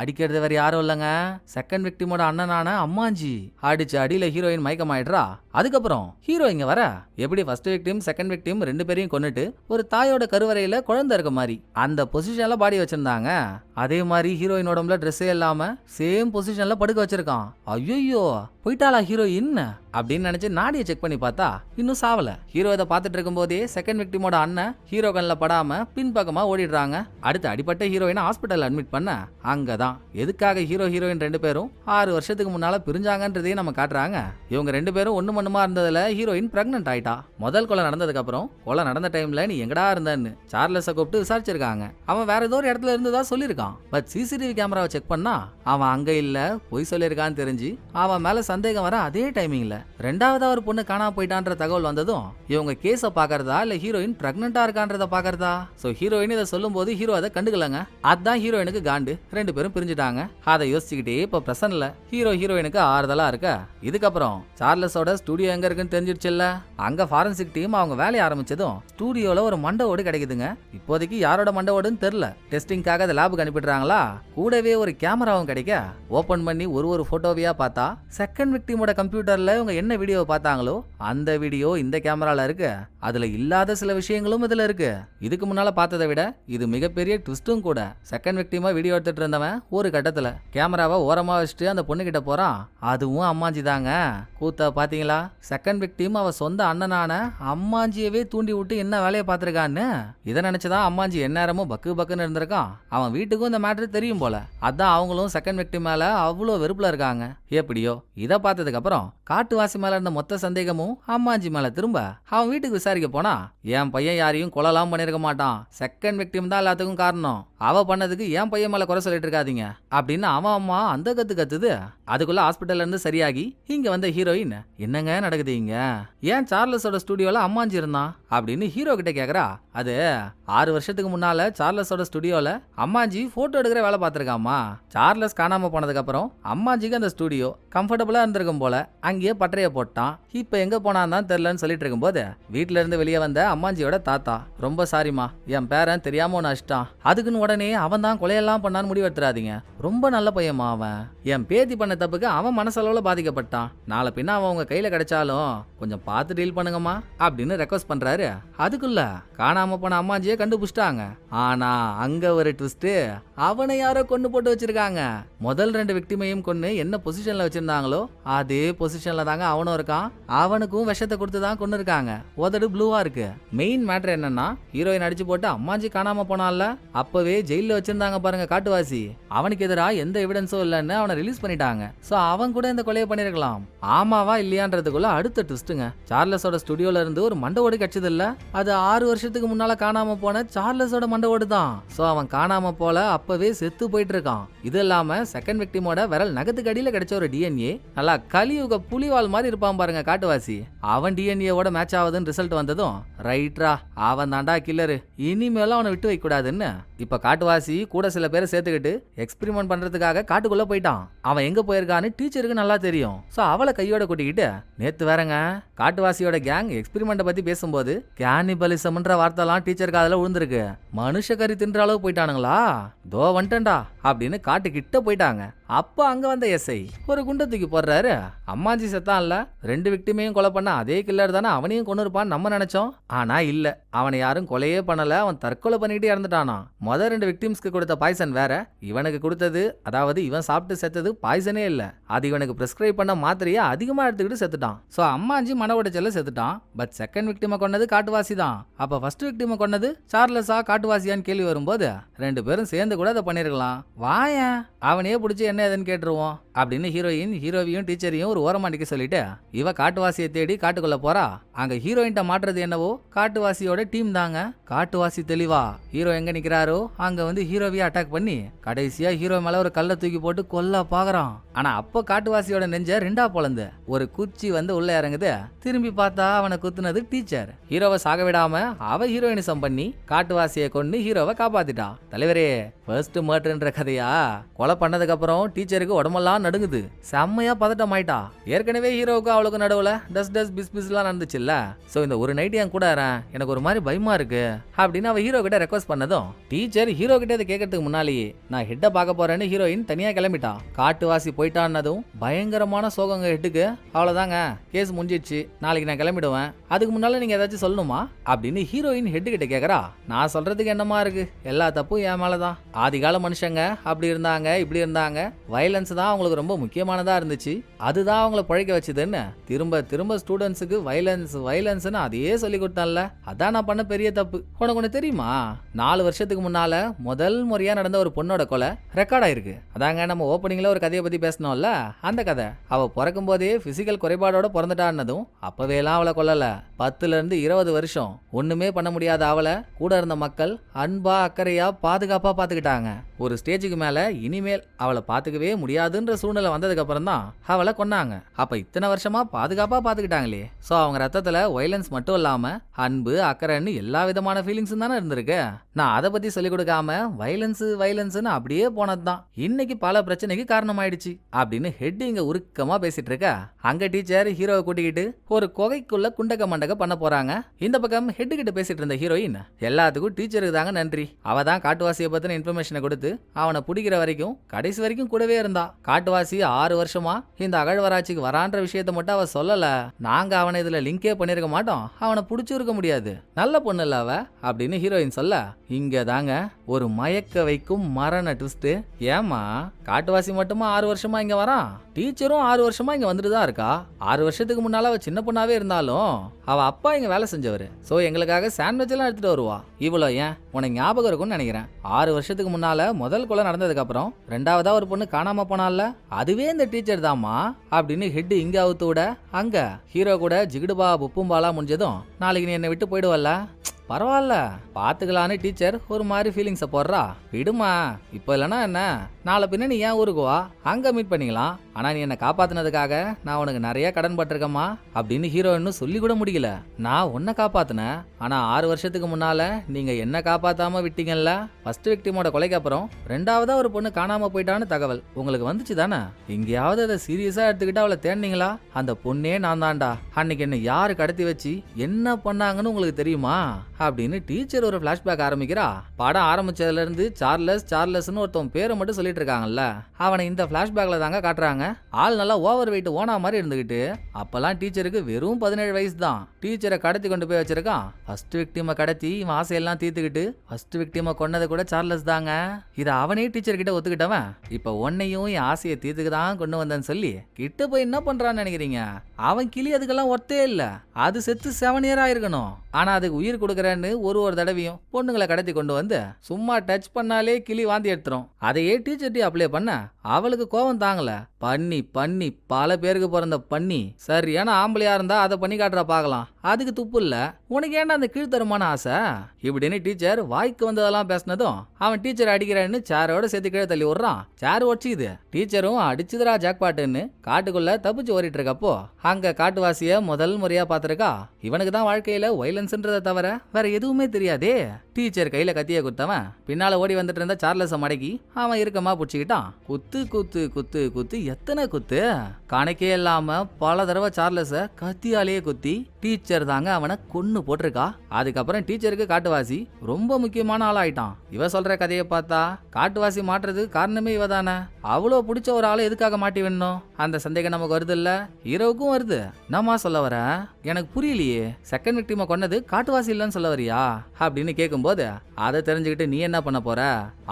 அடிக்கிறது வேற யாரும் இல்லைங்க, செகண்ட் விக்டிமோட அண்ணனான அம்மாஞ்சி. அடிச்சு அடியில ஹீரோயின் மயக்கமாயிடுறா. அதுக்கப்புறம் ஹீரோ இங்க வர எப்படி ஃபர்ஸ்ட் விக்டிம் செகண்ட் விக்டிம் 2 பேரையும் கொன்னுட்டு ஒரு தாயோட கருவறையில குழந்தை இருக்க மாதிரி அந்த பொசிஷன்ல பாடி வச்சிருந்தாங்க. அதே மாதிரி ஹீரோயின் உடம்புல ட்ரெஸ்ஸே இல்லாம சேம் பொசிஷன்ல படுக்க வச்சிருக்கான். ஐயோ, போயிட்டாளா ஹீரோயின் அப்படின்னு நினைச்சு நாடியை செக் பண்ணி பார்த்தா இன்னும் சாவல. ஹீரோ இதை பார்த்துட்டு இருக்கும் போதே செகண்ட் விக்டிமோட அண்ணன் ஹீரோ கண்ணில் படாம பின்பக்கமா ஓடிடுறாங்க. அடுத்து அடிப்பட்ட ஹீரோயினை ஹாஸ்பிட்டல் அட்மிட் பண்ண அங்கதான் எதுக்காக ஹீரோ ஹீரோயின் 2 பேரும் 6 வருஷத்துக்கு முன்னால பிரிஞ்சாங்கன்றதையும் நம்ம காட்டுறாங்க. இவங்க 2 பேரும் ஒண்ணு மண்ணுமா இருந்ததுல ஹீரோயின் பிரெக்னன்ட் ஆயிட்டா. முதல் கொலை நடந்ததுக்கு அப்புறம் கொலை நடந்த டைம்ல நீ எங்கடா இருந்தன்னு சார்லஸை கூப்பிட்டு விசாரிச்சிருக்காங்க. அவன் வேற ஏதோ ஒரு இடத்துல இருந்ததா சொல்லியிருக்கான். பட் சிசிடிவி கேமராவை செக் பண்ணா அவன் அங்க இல்ல, பொய் சொல்லியிருக்கான்னு தெரிஞ்சு அவன் மேல சந்தேகம் வர அதே டைமிங்ல ரெண்டாவதா ஒரு பொண்ணு காணாம போயிட்டான்ற தகவல் வந்ததும் இவங்க கேஸ பாக்குறதா இல்ல ஹீரோயின் பிரெக்னன்டா இருக்கான்றத பாக்குறதா. சோ ஹீரோயின் இதை சொல்லும் போது ஹீரோ அதை கண்டுக்கலங்க. அதான் ஹீரோயினுக்கு காண்டு. 2 பேரும் பிரிஞ்சுட்டாங்க. அதை யோசிச்சுக்கிட்டே இப்ப பிரசன்ல ஹீரோ ஹீரோயினுக்கு ஆறுதலா இருக்க. இதுக்கப்புறம் சார்லஸோட ஸ்டுடியோ எங்க இருக்குன்னு தெரிஞ்சிருச்சுல்ல. அங்க ஃபாரன்சிக் டீம் அவங்க வேலையை ஆரம்பிச்சதும் ஸ்டுடியோல ஒரு மண்டை ஓடு கிடைக்குதுங்க. இப்போதைக்கு யாரோட மண்டை ஓடுன்னு தெரியல. டெஸ்டிங்காக அதை லேபுக்கு அனுப்பிடுறாங்களா. கூடவே ஒரு கேமராவும் கிடைக்க ஓபன் பண்ணி ஒரு போட்டோவையா பார்த்தா செகண்ட் விக்டிமோட கம்ப்யூட்டர்ல இவங்க என்ன வீடியோ பார்த்தாங்களோ அந்த வீடியோ இந்த கேமரால இருக்கு. அதுல இல்லாத சில விஷயங்களும் இதுல இருக்கு. இதுக்கு முன்னால பார்த்ததை விட இது மிகப்பெரிய ட்விஸ்டும் கூட. செகண்ட் விக்டிமா வீடியோ எடுத்துட்டு இருந்தவன் ஒரு கட்டத்துல கேமராவை ஓரமா வச்சுட்டு அந்த பொண்ணு கிட்ட போறான். அதுவும் அம்மாஞ்சி தாங்க. கூத்த பாத்தீங்களா? செகண்ட் விக்டிம் அவ சொந்த அண்ணனான அம்மாஞ்சியவே தூண்டி விட்டு என்ன வேலையை பார்த்திருக்கான்னு. இதை நினைச்சுதான் அம்மாஞ்சி எந்நேரமும் பக்குன்னு இருந்திருக்கான். அவன் வீட்டுக்கும் இந்த மேட்டர் தெரியும் போல. அதான் அவங்களும் செகண்ட் விக்டிம் மேல அவ்வளோ வெறுப்புல இருக்காங்க. எப்படியோ இதை பார்த்ததுக்கு அப்புறம் காட்டுவாசி மேல இருந்த மொத்த சந்தேகமும் அம்மாஞ்சி மேல திரும்ப அவன் வீட்டுக்கு விசாரிக்க போனா என் பையன் யாரையும் கொலைலாம் பண்ணிருக்க மாட்டான், செகண்ட் விக்டிம் தான் எல்லாத்துக்கும் காரணம், அவ பண்ணதுக்கு என் பையன் மேல குறை சொல்லிட்டு இருக்காதீங்க அப்படின்னு அவன் அம்மா அந்த கத்துது. அதுக்குள்ள ஹாஸ்பிட்டல்ல இருந்து சரியாகி இங்க வந்த ஹீரோயின் என்னங்க நடக்குது இங்க, ஏன் சார்லஸோட ஸ்டுடியோல அம்மாஞ்சி இருந்தான் அப்படின்னு ஹீரோ கிட்ட கேக்குறா. அது 6 வருஷத்துக்கு முன்னால சார்லஸோட ஸ்டுடியோல அம்மாஞ்சி போட்டோ எடுக்கிற வேலை பார்த்திருக்காமா. சார்லஸ் காணாம போனதுக்கு அப்புறம் அம்மாஞ்சிக்கு அந்த ஸ்டுடியோ கம்ஃபர்டபுளா இருந்திருக்கும் போல அங்கேயே பட்டறைய போட்டான். இப்ப எங்க போனான் தான் தெரியலன்னு சொல்லிட்டு இருக்கும்போது வீட்டுல இருந்து வெளியே வந்த அம்மாஞ்சியோட தாத்தா, ரொம்ப சாரிமா, என் பேரன் தெரியாம ஒன்னு அஷ்டான், அதுக்குன்னு உடனே அவன் தான் கொலையெல்லாம் பண்ணான்னு முடிவெடுத்துறாதீங்க, ரொம்ப நல்ல பையமா அவன், என் பேத்தி பண்ண தப்புக்கு அவன் மனசளவுல பாதிக்கப்பட்டான், நாளை பின்ன அவன் உங்க கையில கிடைச்சாலும் கொஞ்சம் பார்த்து டீல் பண்ணுங்கம்மா அப்படின்னு ரெக்வஸ்ட் பண்றாரு. அதுக்குள்ள காணாம போன அம்மாஜியை கண்டுபிடிச்சிட்டாங்க. ஆனா அங்க ஒரு ட்விஸ்ட், அவனை யாரோ கொண்டு போட்டு வச்சிருக்காங்க. முதல் 2 விக்டிமையும் கொண்டு என்ன பொசிஷன்ல வச்சிருந்தாங்களோ அதே பொசிஷன்ல தாங்க அவனும் இருக்கான். அவனுக்கும் விஷத்தை கொடுத்து தான் கொண்டு இருக்காங்க. உதடு ப்ளூவா இருக்கு. மெயின் மேட்டர் என்னன்னா, ஹீரோயின் அடிச்சு போட்டு அம்மாஜி காணாம போனால அப்பவே ஜெயில வச்சிருந்தாங்க பாருங்க காட்டுவாசி. அவனுக்கு எதிரா எந்த எவிடன்ஸும் இல்லைன்னு அவனை ரிலீஸ் பண்ணிட்டாங்க. சோ அவன் கூட இந்த கொலையை பண்ணிருக்கலாம். ஆமாவா இல்லையான்றதுக்குள்ள அடுத்த ட்விஸ்ட்டுங்க. சார்லஸோட ஸ்டுடியோல இருந்து ஒரு மண்டை ஓடு கிடைச்சது இல்ல, அது 6 வருஷத்துக்கு முன்னால காணாம போன சார்லஸோட மண்டை ஓடு தான். சோ அவன் காணாம போல அப்பவே செத்து போயிட்டு இருக்கான். இது இல்லாம செகண்ட் விக்டிமோட விரல் நகத்துக்கு அடியில கிடைச்ச ஒரு டிஎன்ஏ நல்லா கலியுக புலிவால் மாதிரி இருப்பான் பாருங்க காட்டுவாசி. அவன் டிஎன்ஏவோட மேட்ச் ஆகுதுன்னு ரிசல்ட் வந்ததும் ரைட்ரா அவன் தாண்டா கில்லரு, இனிமேலும் அவனை விட்டு வைக்க கூடாதுன்னு இப்ப காட்டுவாசி கூட சில பேரை சேர்த்துக்கிட்டு எக்ஸ்பெரிமெண்ட் பண்றதுக்காக காட்டுக்குள்ள போயிட்டான். அவன் எங்க போயிருக்கான்னு டீச்சருக்கு நல்லா தெரியும். சோ அவளை கையோட கூட்டிக்கிட்டு நேத்து வேறங்க காட்டுவாசியோட கேங் எக்ஸ்பெரிமெண்ட்டை பத்தி பேசும்போது கேனிபலிசம்ன்ற வார்த்தைலாம் டீச்சர் காதுல விழுந்திருக்கு. மனுஷ கறி தின்ற அளவு போயிட்டானுங்களா, தோ வந்துட்டா அப்படின்னு காட்டு கிட்ட போயிட்டாங்க. அப்ப அங்க வந்த எஸ்ஐ ஒரு குண்டை தூக்கி போடுறாரு. அம்மாஜி செத்தான் இல்ல, 2 விக்டிமையும் கொலை பண்ண அதே கில்லர் தானே அவனையும் கொண்டு இருப்பான்னு நம்ம நினைச்சோம். ஆனா இல்ல, அவனை யாரும் கொலையே பண்ணல, அவன் தற்கொலை பண்ணிட்டு இறந்துட்டானா. முதல் 2 விக்டிம்ஸ்க்கு கொடுத்த பாய்சன் வேற, இவனுக்கு கொடுத்தது, அதாவது இவன் சாப்பிட்டு செத்தது பாய்சனே இல்ல, அது இவனுக்கு பிரிஸ்கிரைப் பண்ண மாத்திரையை அதிகமா எடுத்துக்கிட்டு செத்துட்டான். சோ அம்மாஜி மன உடைச்சல செத்துட்டான். பட் செகண்ட் விக்டிமை கொண்டது காட்டுவாசி தான். அப்ப ஃபர்ஸ்ட் விக்டிமை கொண்டது சார்லஸா காட்டுவாசியான்னு கேள்வி வரும்போது 2 பேரும் சேர்ந்து கூட அதை பண்ணிருக்கலாம். வாயன் அவனையே பிடிச்சி என்ன ஏதுன்னு கேட்டுருவோம் அப்படின்னு ஹீரோயின் ஹீரோவையும் டீச்சரையும் ஒரு ஓரமா நிக்க சொல்லிட்டு இவ காட்டுவாசியை தேடி காட்டுக்குள்ள போறா. அங்க ஹீரோயின்ட்ட மாட்டுறது என்னவோ காட்டுவாசியோட டீம் தாங்க. காட்டுவாசி தெளிவா ஹீரோ எங்க நிக்கிறாரோ அங்க வந்து ஹீரோவையே அட்டாக் பண்ணி கடைசியா ஹீரோ மேல ஒரு கல்லை தூக்கி போட்டு கொல்ல பாக்குறான். ஆனா அப்போ காட்டுவாசியோட நெஞ்ச 2ஆ பொளந்து ஒரு குச்சி வந்து உள்ள இறங்குது. திரும்பி பார்த்தா அவனை குத்துனது டீச்சர். ஹீரோவை சாக விடாம அவ ஹீரோயினிசம் பண்ணி காட்டுவாசியை கொண்டு ஹீரோவை காப்பாத்திட்டா. தலைவரே, ஃபர்ஸ்ட் மர்டர்ன்ற கதையா? கொலை பண்ணதுக்கு அப்புறம் டீச்சருக்கு உடம்பெல்லாம் நடுங்குது, செம்மையா பதட்டம் ஆயிட்டா. ஏற்கனவே ஹீரோவுக்கு அவளுக்கு நடுவுல டஸ் பிஸ்லாம் நடந்துச்சுல்ல. சோ இந்த ஒரு நைட் என் கூட எனக்கு ஒரு மாதிரி பயமா இருக்கு அப்படின்னு அவ ஹீரோ கிட்ட ரெக்வஸ்ட் பண்ணதும் டீச்சர் ஹீரோ கிட்ட இதை கேட்கறதுக்கு முன்னாலேயே நான் ஹெட்ட பார்க்க போறேன்னு ஹீரோயின் தனியா கிளம்பிட்டா. காட்டுவாசி போயிட்டான்னதும் பயங்கரமான சோகங்க ஹெட்டுக்கு. அவ்வளவுதாங்க, கேஸ் முடிஞ்சிடுச்சு, நாளைக்கு நான் கிளம்பிடுவேன், அதுக்கு முன்னால நீங்க ஏதாச்சும் சொல்லணுமா அப்படின்னு ஹீரோயின் ஹெட்டு கிட்ட கேக்குறா. நான் சொல்றதுக்கு என்னமா இருக்கு, எல்லா தப்பும் என் மேலதான். ஆதிகால மனுஷங்க அப்படி இருந்தாங்க இப்படி இருந்தாங்க, வயலன்ஸ் தான் அவங்களுக்கு ரொம்ப முக்கியமானதா இருந்துச்சு, அதுதான் அவங்கள பழைக்க வச்சுதுன்னு திரும்ப திரும்ப ஸ்டூடெண்ட்ஸுக்கு வயலன்ஸ்னு அதையே சொல்லி கொடுத்தான்ல. அதான் நான் பண்ண பெரிய தப்பு. உனக்கு ஒண்ணு தெரியுமா, 4 வருஷத்துக்கு முன்னால முதல் முறையா நடந்த ஒரு பொண்ணோட கொலை ரெக்கார்ட் ஆயிருக்கு. அதாங்க நம்ம ஓப்பனிங்ல ஒரு கதையை பத்தி பேசணும்ல, அந்த கதை. அவ பிறக்கும் போதே பிசிக்கல் குறைபாடோட பிறந்துட்டான்னதும் அப்பவே எல்லாம் அவளை கொல்லல. 10 இருந்து 20 வருஷம் ஒண்ணுமே பண்ண முடியாத அவளை கூட இருந்த மக்கள் அன்பா அக்கறையா பாதுகாப்பா பாத்துக்கிட்டாங்க. ஒரு ஸ்டேஜுக்கு மேல இனிமேல் அவளை பாத்துக்கவே முடியாதுன்ற சூழ்நிலை வந்ததுக்கு அப்புறம் தான் அவளை கொன்னாங்க. அப்ப இத்தனை வருஷமா பாதுகாப்பா பாத்துக்கிட்டாங்களே. சோ அவங்க ரத்தத்துல வயலன்ஸ் மட்டும் இல்லாம அன்பு அக்கறைன்னு எல்லா விதமான ஃபீலிங்ஸும் தானே இருந்திருக்கு. நான் அதை பத்தி சொல்லிக் கொடுக்காம வயலன்ஸ்னு அப்படியே போனதுதான் இன்னைக்கு பல பிரச்சனைக்கு காரணமாயிடுச்சு அப்படின்னு ஹெட் இங்க உருக்கமா பேசிட்டு இருக்க. அங்க டீச்சர் ஹீரோவை கூட்டிக்கிட்டு ஒரு குகைக்குள்ள குண்டக்க மண்டக்க பண்ண போறாங்க. இந்த பக்கம் ஹெட் கிட்ட பேசிட்டு இருந்த ஹீரோயின் எல்லாத்துக்கும் டீச்சருக்கு தாங்க நன்றி. அவ தான் காட்டுவாசியை பத்தின இன்ஃபர்மேஷனை கொடுத்து அவனை பிடிக்கிற வரைக்கும் கடைசி வரைக்கும் கூடவே இருந்தா. காட்டுவாசி 6 வருஷமா இந்த அகழ்வாராய்ச்சிக்கு வரான்ற விஷயத்த மட்டும் அவ சொல்லல. நாங்க அவனை இதுல லிங்கே பண்ணிருக்க மாட்டோம், அவனை பிடிச்சிருக்க முடியாது, நல்ல பொண்ணு இல்ல அவ அப்படின்னு ஹீரோயின் சொல்ல. இங்க தாங்க ஒரு மயக்க வைக்கும் மரண ட்விஸ்ட். ஏமா காட்டுவாசி மட்டுமா 6 வருஷமா இங்க வரான், டீச்சரும் 6 வருஷமா இங்க வந்துட்டு தான் இருக்கா. 6 வருஷத்துக்கு முன்னால அவ சின்ன பொண்ணாவே இருந்தாலும் அவ அப்பா இங்க வேலை செஞ்சவரு. சோ எங்களுக்காக சாண்ட்விச் எல்லாம் எடுத்துட்டு வருவா. இவ்வளோ ஏன் உனக்கு ஞாபகம் இருக்கும்னு நினைக்கிறேன். 6 வருஷத்துக்கு முன்னால முதல் கொலை நடந்ததுக்கு அப்புறம் 2ஆவதா ஒரு பொண்ணு காணாம போனால, அதுவே இந்த டீச்சர் தாமா அப்படின்னு ஹெட் இங்க அவுத்து விட. அங்க ஹீரோ கூட ஜிகிடுபா புப்பும்பாலா முடிஞ்சதும் நாளைக்கு நீ என்னை விட்டு போயிடுவல்ல, பரவாயில்ல பாத்துக்கலான்னு டீச்சர் ஒரு மாதிரி ஃபீலிங்ஸை போடுறா. விடுமா, இப்போ இல்லைன்னா என்ன, நாளை பின்ன நீ ஏன் ஊருக்கு வா, அங்க மீட் பண்ணிக்கலாம். ஆனா நீ என்னை காப்பாத்தினதுக்காக நான் உனக்கு நிறைய கடன் பட்டிருக்கமா அப்படின்னு ஹீரோ இன்னும் சொல்லி கூட முடியல. நான் உன்னை காப்பாத்தினேன், ஆனா 6 வருஷத்துக்கு முன்னால நீங்க என்ன காப்பாத்தாம விட்டீங்கல்ல. ஃபர்ஸ்ட் விக்டிமோட கொலைக்கு அப்புறம் 2ஆவதா ஒரு பொண்ணு காணாம போயிட்டான்னு தகவல் உங்களுக்கு வந்துச்சு தானே. எங்கேயாவது அதை சீரியஸா எடுத்துக்கிட்டு அவளை தேடினீங்களா? அந்த பொண்ணே நான் தான்டா. அன்னைக்கு என்ன யாரு கடத்தி வச்சு என்ன பண்ணாங்கன்னு உங்களுக்கு தெரியுமா? அப்படின்னு டீச்சர் ஒரு பிளாஷ்பேக் ஆரம்பிக்கிறா. படம் ஆரம்பிச்சதுல இருந்து சார்லஸ்னு ஒருத்தன் பேரை மட்டும் சொல்லிட்டு இருக்காங்கல்ல, அவனை இந்த பிளாஷ்பேக்ல தாங்க காட்டுறாங்க. ஆள் நல்லா ஓவர் வெயிட் ஓனா மாதிரி இருந்துகிட்டு, அப்பெல்லாம் டீச்சருக்கு வெறும் 17 வயசு தான். டீச்சரை கடத்தி கொண்டு போய் வச்சிருக்கான். ஃபர்ஸ்ட் விக்டிமை கடத்தி இவன் ஆசையெல்லாம் தீர்த்துக்கிட்டு ஃபர்ஸ்ட் விக்டிமை கொன்னது கூட சார்லஸ் தாங்க. இதை அவனே டீச்சர் கிட்ட ஒத்துக்கிட்டவன் இப்ப உன்னையும் என் ஆசையை தீர்த்துக்கு தான் கொண்டு வந்தேன்னு சொல்லி கிட்ட போய் என்ன பண்றான்னு நினைக்கிறீங்க? அவன் கிளி அதுக்கெல்லாம் ஒர்த்தே இல்ல. அது செத்து 7 இயர் ஆயிருக்கணும். ஆனா அதுக்கு உயிர் கொடுக்கறேன்னு ஒரு தடவையும் பொண்ணுங்களை கடத்தி கொண்டு வந்து சும்மா டச் பண்ணாலே கிளி வாந்தி எடுத்துரும். அதையே டீச்சர்ட்டி அப்ளை பண்ண அவளுக்கு கோபம் தாங்கல. பண்ணி பல பேருக்கு பிறந்த பண்ணி சரியான ஆம்பளையா இருந்தா அதை பண்ணி காட்டுற பாக்கலாம். அதுக்கு துப்பு இல்ல. உனக்கு ஏன்டா அந்த கீழ்த்தரமான ஆசை இப்படின்னு டீச்சர் வாய்க்கு வந்ததெல்லாம் பேசினதும் அவன் டீச்சர் அடிக்கிறான்னு சேரோட சேர்த்து கீழே தள்ளி விடுறான். சேர் உடச்சிக்குது. டீச்சரும் அடிச்சுதுரா ஜாக்பாட்டுன்னு காட்டுக்குள்ள தப்பிச்சு ஓடிட்டு இருக்கப்போ அங்க காட்டுவாசிய முதல் முறையா பாத்திருக்கா. இவனுக்கு தான் வாழ்க்கையில வைலன்ஸ்ன்றதை தவிர வேற எதுவுமே தெரியாதே. டீச்சர் கையில கத்திய குத்தவன் பின்னால ஓடி வந்துட்டு இருந்த சார்லஸ மடக்கி அவன் இறுக்கமா புடிச்சுக்கிட்டான். குத்து குத்து குத்து குத்து எத்தனை குத்து கணக்கே இல்லாம பல தடவை சார்லஸ கத்தியாலேயே குத்தி டீச்சர் தாங்க அவனை கொன்னு போட்டிருக்கா. அதுக்கப்புறம் டீச்சருக்கு காட்டுவாசி ரொம்ப முக்கியமான ஆள் ஆயிட்டான். இவ சொல்ற கதையை பார்த்தா காட்டுவாசி மாட்டுறது காரணமே இவ தானே. அவ்வளோ பிடிச்ச ஒரு ஆளை எதுக்காக மாட்டி வேணும்? அந்த சந்தேகம் நமக்கு வருது இல்ல, ஹீரோவுக்கும் வருது. நம்மா சொல்ல வர எனக்கு புரியலையே, செகண்ட் விக்டிமை கொன்னது காட்டுவாசி இல்லைன்னு சொல்ல வரியா அப்படின்னு கேட்கும்போது அதை தெரிஞ்சுக்கிட்டு நீ என்ன பண்ண போற?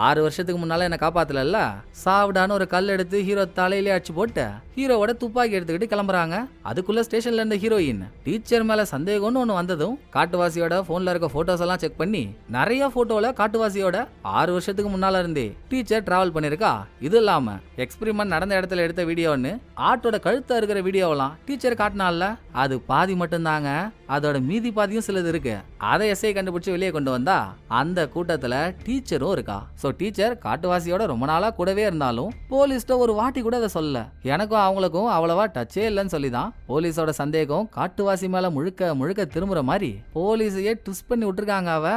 6 வருஷத்துக்கு முன்னால என்ன காப்பாத்தல, சாவிடான்னு ஒரு கல் எடுத்து ஹீரோ தலையிலே அடிச்சு போட்டு ஹீரோவோட துப்பாக்கி எடுத்துக்கிட்டு கிளம்புறாங்க. அதுக்குள்ள ஸ்டேஷன்ல இருந்த ஹீரோயின் டீச்சர் மேல சந்தேகம்னு ஒண்ணு வந்ததும் காட்டுவாசியோட போன்ல இருக்க போட்டோஸ் எல்லாம் செக் பண்ணி நிறைய போட்டோல காட்டுவாசியோட 6 வருஷத்துக்கு முன்னால இருந்தே டீச்சர் டிராவல் பண்ணிருக்கா. இது இல்லாம எக்ஸ்பிரிமெண்ட் நடந்த இடத்துல எடுத்த வீடியோன்னு ஆட்டோட கழுத்தா இருக்கிற வீடியோவெல்லாம் டீச்சர் காட்டினால அது பாதி மட்டும் தாங்க. அதோட மீதி பாதியும் சிலது இருக்கு. அதை எஸ்ஐ கண்டுபிடிச்சு வெளியே கொண்டு வந்தா அந்த கூட்டத்துல டீச்சரும் இருக்கா. சோ டீச்சர் காட்டுவாசியோட ரொம்ப நாளா கூடவே இருந்தாலும் போலீஸ்ட ஒரு வாட்டி கூட அதை சொல்ல. எனக்கும் அவங்களுக்கும் அவ்வளவா டச்சே இல்லைன்னு சொல்லிதான் போலீஸோட சந்தேகம் காட்டுவாசி மேல முழுக்க முழுக்க திரும்புற மாதிரி போலீஸையே ட்விஸ்ட் பண்ணி விட்டுருக்காங்க. அவ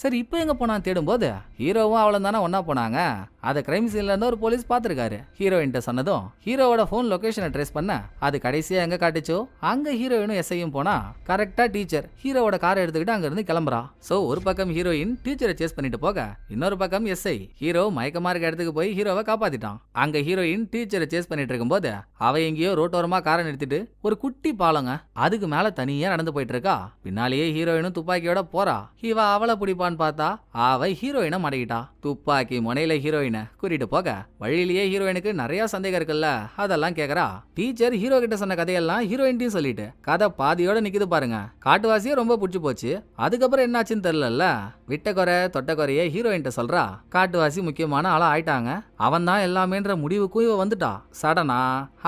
சரி இப்ப எங்க போனான்னு தேடும் போது ஹீரோவும் அவளும் தானே ஒன்னா போனாங்க. அதை கிரைம் சீன்ல இருந்து ஒரு போலீஸ் பாத்துருக்காரு. ஹீரோயின் சொன்னதும் ஹீரோவோட போன் லொகேஷனை ட்ரேஸ் பண்ண அது கடைசியா எங்க காட்டுச்சோ அங்க ஹீரோயினும் எஸ்ஐயும் போனா கரெக்டா டீச்சர் ஹீரோவோட காரை எடுத்துக்கிட்டு அங்க இருந்து கிளம்புறா. சோ ஒரு பக்கம் ஹீரோயின் டீச்சரை சேஸ் பண்ணிட்டு போக இன்னொரு பக்கம் எஸ்ஐ ஹீரோ மயக்கமா இருக்க இடத்துக்கு போய் ஹீரோவை காப்பாத்திட்டான். அங்க ஹீரோயின் டீச்சரை சேஸ் பண்ணிட்டு இருக்கும்போது அவ எங்கேயோ ரோட்டோரமா காரை நிறுத்திட்டு ஒரு குட்டி பாலங்க அதுக்கு மேல தனியா நடந்து போயிட்டு இருக்கா. பின்னாலேயே ஹீரோயினும் துப்பாக்கியோட போறா. இவ அவளை பிடிப்பான்னு பார்த்தா அவ ஹீரோயினை மடக்கிட்டா. துப்பாக்கி முனையில ஹீரோயினை கூட்டிட்டு போக வழியிலேயே ஹீரோயினுக்கு நிறைய சந்தேகம் இருக்குல்ல, அதெல்லாம் கேக்குறா. டீச்சர் ஹீரோ கிட்ட சொன்ன கதையெல்லாம் ஹீரோயின்ட்டையும் சொல்லிட்டு கதை பாதியோட நிக்குது பாருங்க. காட்டுவாசியே ரொம்ப பிடிச்சு போச்சு. அதுக்கப்புறம் என்னாச்சுன்னு தெரியல. விட்ட குறை தொட்ட குறைய ஹீரோயின்ட்ட சொல்றா. காட்டுவாசி முக்கியமான ஆளா ஆயிட்டாங்க. அவன் தான் எல்லாமேன்ற முடிவுக்கும் இவ வந்துட்டா. சடனா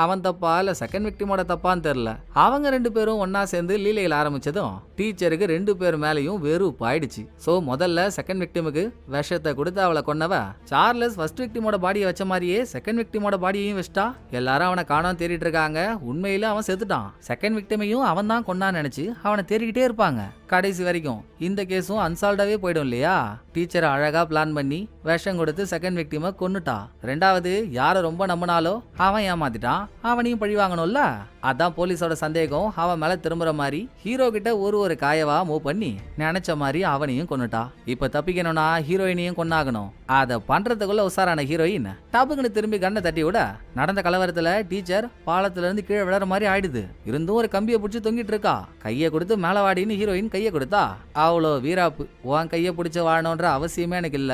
அவன் தப்பா இல்ல செகண்ட் விக்டிமோட தப்பான்னு தெரியல. அவங்க 2 பேரும் ஒன்னா சேர்ந்து லீலையில் ஆரம்பிச்சதும் டீச்சருக்கு 2 பேர் மேலையும் வெறுப்பு ஆயிடுச்சு. சோ முதல்ல செகண்ட் விக்டிமுக்கு விஷத்தை கொடுத்து அவளை கொன்னவ சார்லஸ் ஃபர்ஸ்ட் விக்டிமோட பாடியை வச்ச மாதிரியே செகண்ட் விக்டிமோட பாடியையும் வச்சிட்டா. எல்லாரும் அவனை காணாம தேடிட்டு இருக்காங்க. உண்மையில அவன் செத்துட்டான். செகண்ட் விக்டிமையும் அவன் தான் கொண்டான்னு நினைச்சு அவனை தேடிக்கிட்டே இருப்பாங்க. கடைசி வரைக்கும் இந்த கேஸும் அன்சால்வ்டாவே போயிடும் இல்லையா? டீச்சர் அழகா பிளான் பண்ணி விஷம் கொடுத்து செகண்ட் விக்டிமை கொன்னுட்டா. ரெண்டாவது யாரை ரொம்ப நம்பினாலோ அவன் ஏமாத்திட்டான். அவனையும் பழி வாங்கணும்ல. அதான் போலீஸோட சந்தேகம் அவன் மேல திரும்புற மாதிரி ஹீரோ கிட்ட ஒரு காயவா மூவ் பண்ணி நினைச்ச மாதிரி அவனையும் கொன்னுட்டா. இப்ப தப்பிக்கணும்னா ஹீரோயினையும் கொன்னாகணும். அதை பண்றதுக்குள்ள உசாரான ஹீரோயின் டப்புக்குன்னு திரும்பி கண்ணை தட்டி விட நடந்த கலவரத்துல டீச்சர் பாலத்துல இருந்து கீழே விழற மாதிரி ஆயிடுது. இருந்தும் ஒரு கம்பியை பிடிச்சி தொங்கிட்டு இருக்கா. கையை கொடுத்து மேலவாடின்னு ஹீரோயின் கையை கொடுத்தா. அவ்வளோ வீராப்பு, உன் கையை பிடிச்ச வாழணுன்ற அவசியமே எனக்கு இல்ல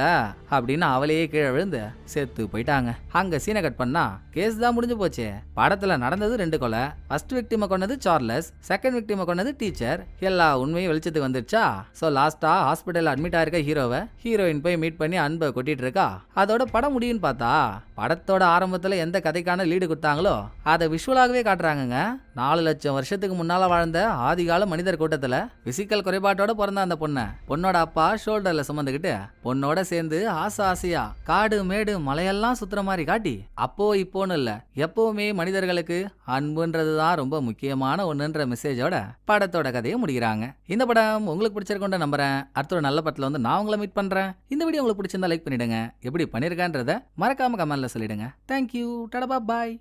அப்படின்னு அவளையே கீழே விழுந்து செத்து போயிட்டாங்க. அங்க சீனை கட் பண்ணா கேஸ் தான் முடிஞ்சு போச்சு. படத்துல நடந்தது 2 கொலை. ஃபர்ஸ்ட் விக்டிமை கொன்னது சார்லஸ், செகண்ட் விக்டிமை கொன்னது டீச்சர். எல்லா உண்மையும் வெளிச்சத்துக்கு வந்துருச்சா. சோ லாஸ்டா ஹாஸ்பிட்டல் அட்மிட் ஆயிருக்க ஹீரோவை ஹீரோயின் போய் மீட் பண்ணி அன்பை கொட்டிட்டு இருக்கா. அதோட படம் முடியும்னு பார்த்தா படத்தோட ஆரம்பத்துல எந்த கதைக்கான லீடு கொடுத்தாங்களோ அதை விஷுவலாகவே காட்டுறாங்க. 4 லட்சம் வருஷத்துக்கு முன்னால வாழ்ந்த ஆதிகால மனிதர் கூட்டத்துல பிசிக்கல் குறைபாட்டோட பிறந்த அந்த பொண்ணோட அப்பா ஷோல்டர்ல சுமந்துக்கிட்டு பொண்ணோட சேர்ந்து ஆசையா காடு மேடு மலையெல்லாம் சுத்துற மாதிரி காட்டி அப்போ இப்போன்னு இல்ல எப்பவுமே மனிதர்களுக்கு அன்புன்றதுதான் ரொம்ப முக்கியமான ஒண்ணுன்ற மெசேஜோட படத்தோட கதையை முடிக்கிறாங்க. இந்த படம் உங்களுக்கு பிடிச்சிருக்கோன்னு நம்புறேன். அடுத்த ஒரு நல்ல படத்துல வந்து நான் உங்களை மீட் பண்றேன். இந்த வீடியோ உங்களுக்கு பிடிச்சிருந்தா லைக் பண்ணிடுங்க. எப்படி பண்ணிருக்கான்றத மறக்காம கமெண்ட்ல சொல்லிடுங்க. தேங்க்யூ. டடா பாய்.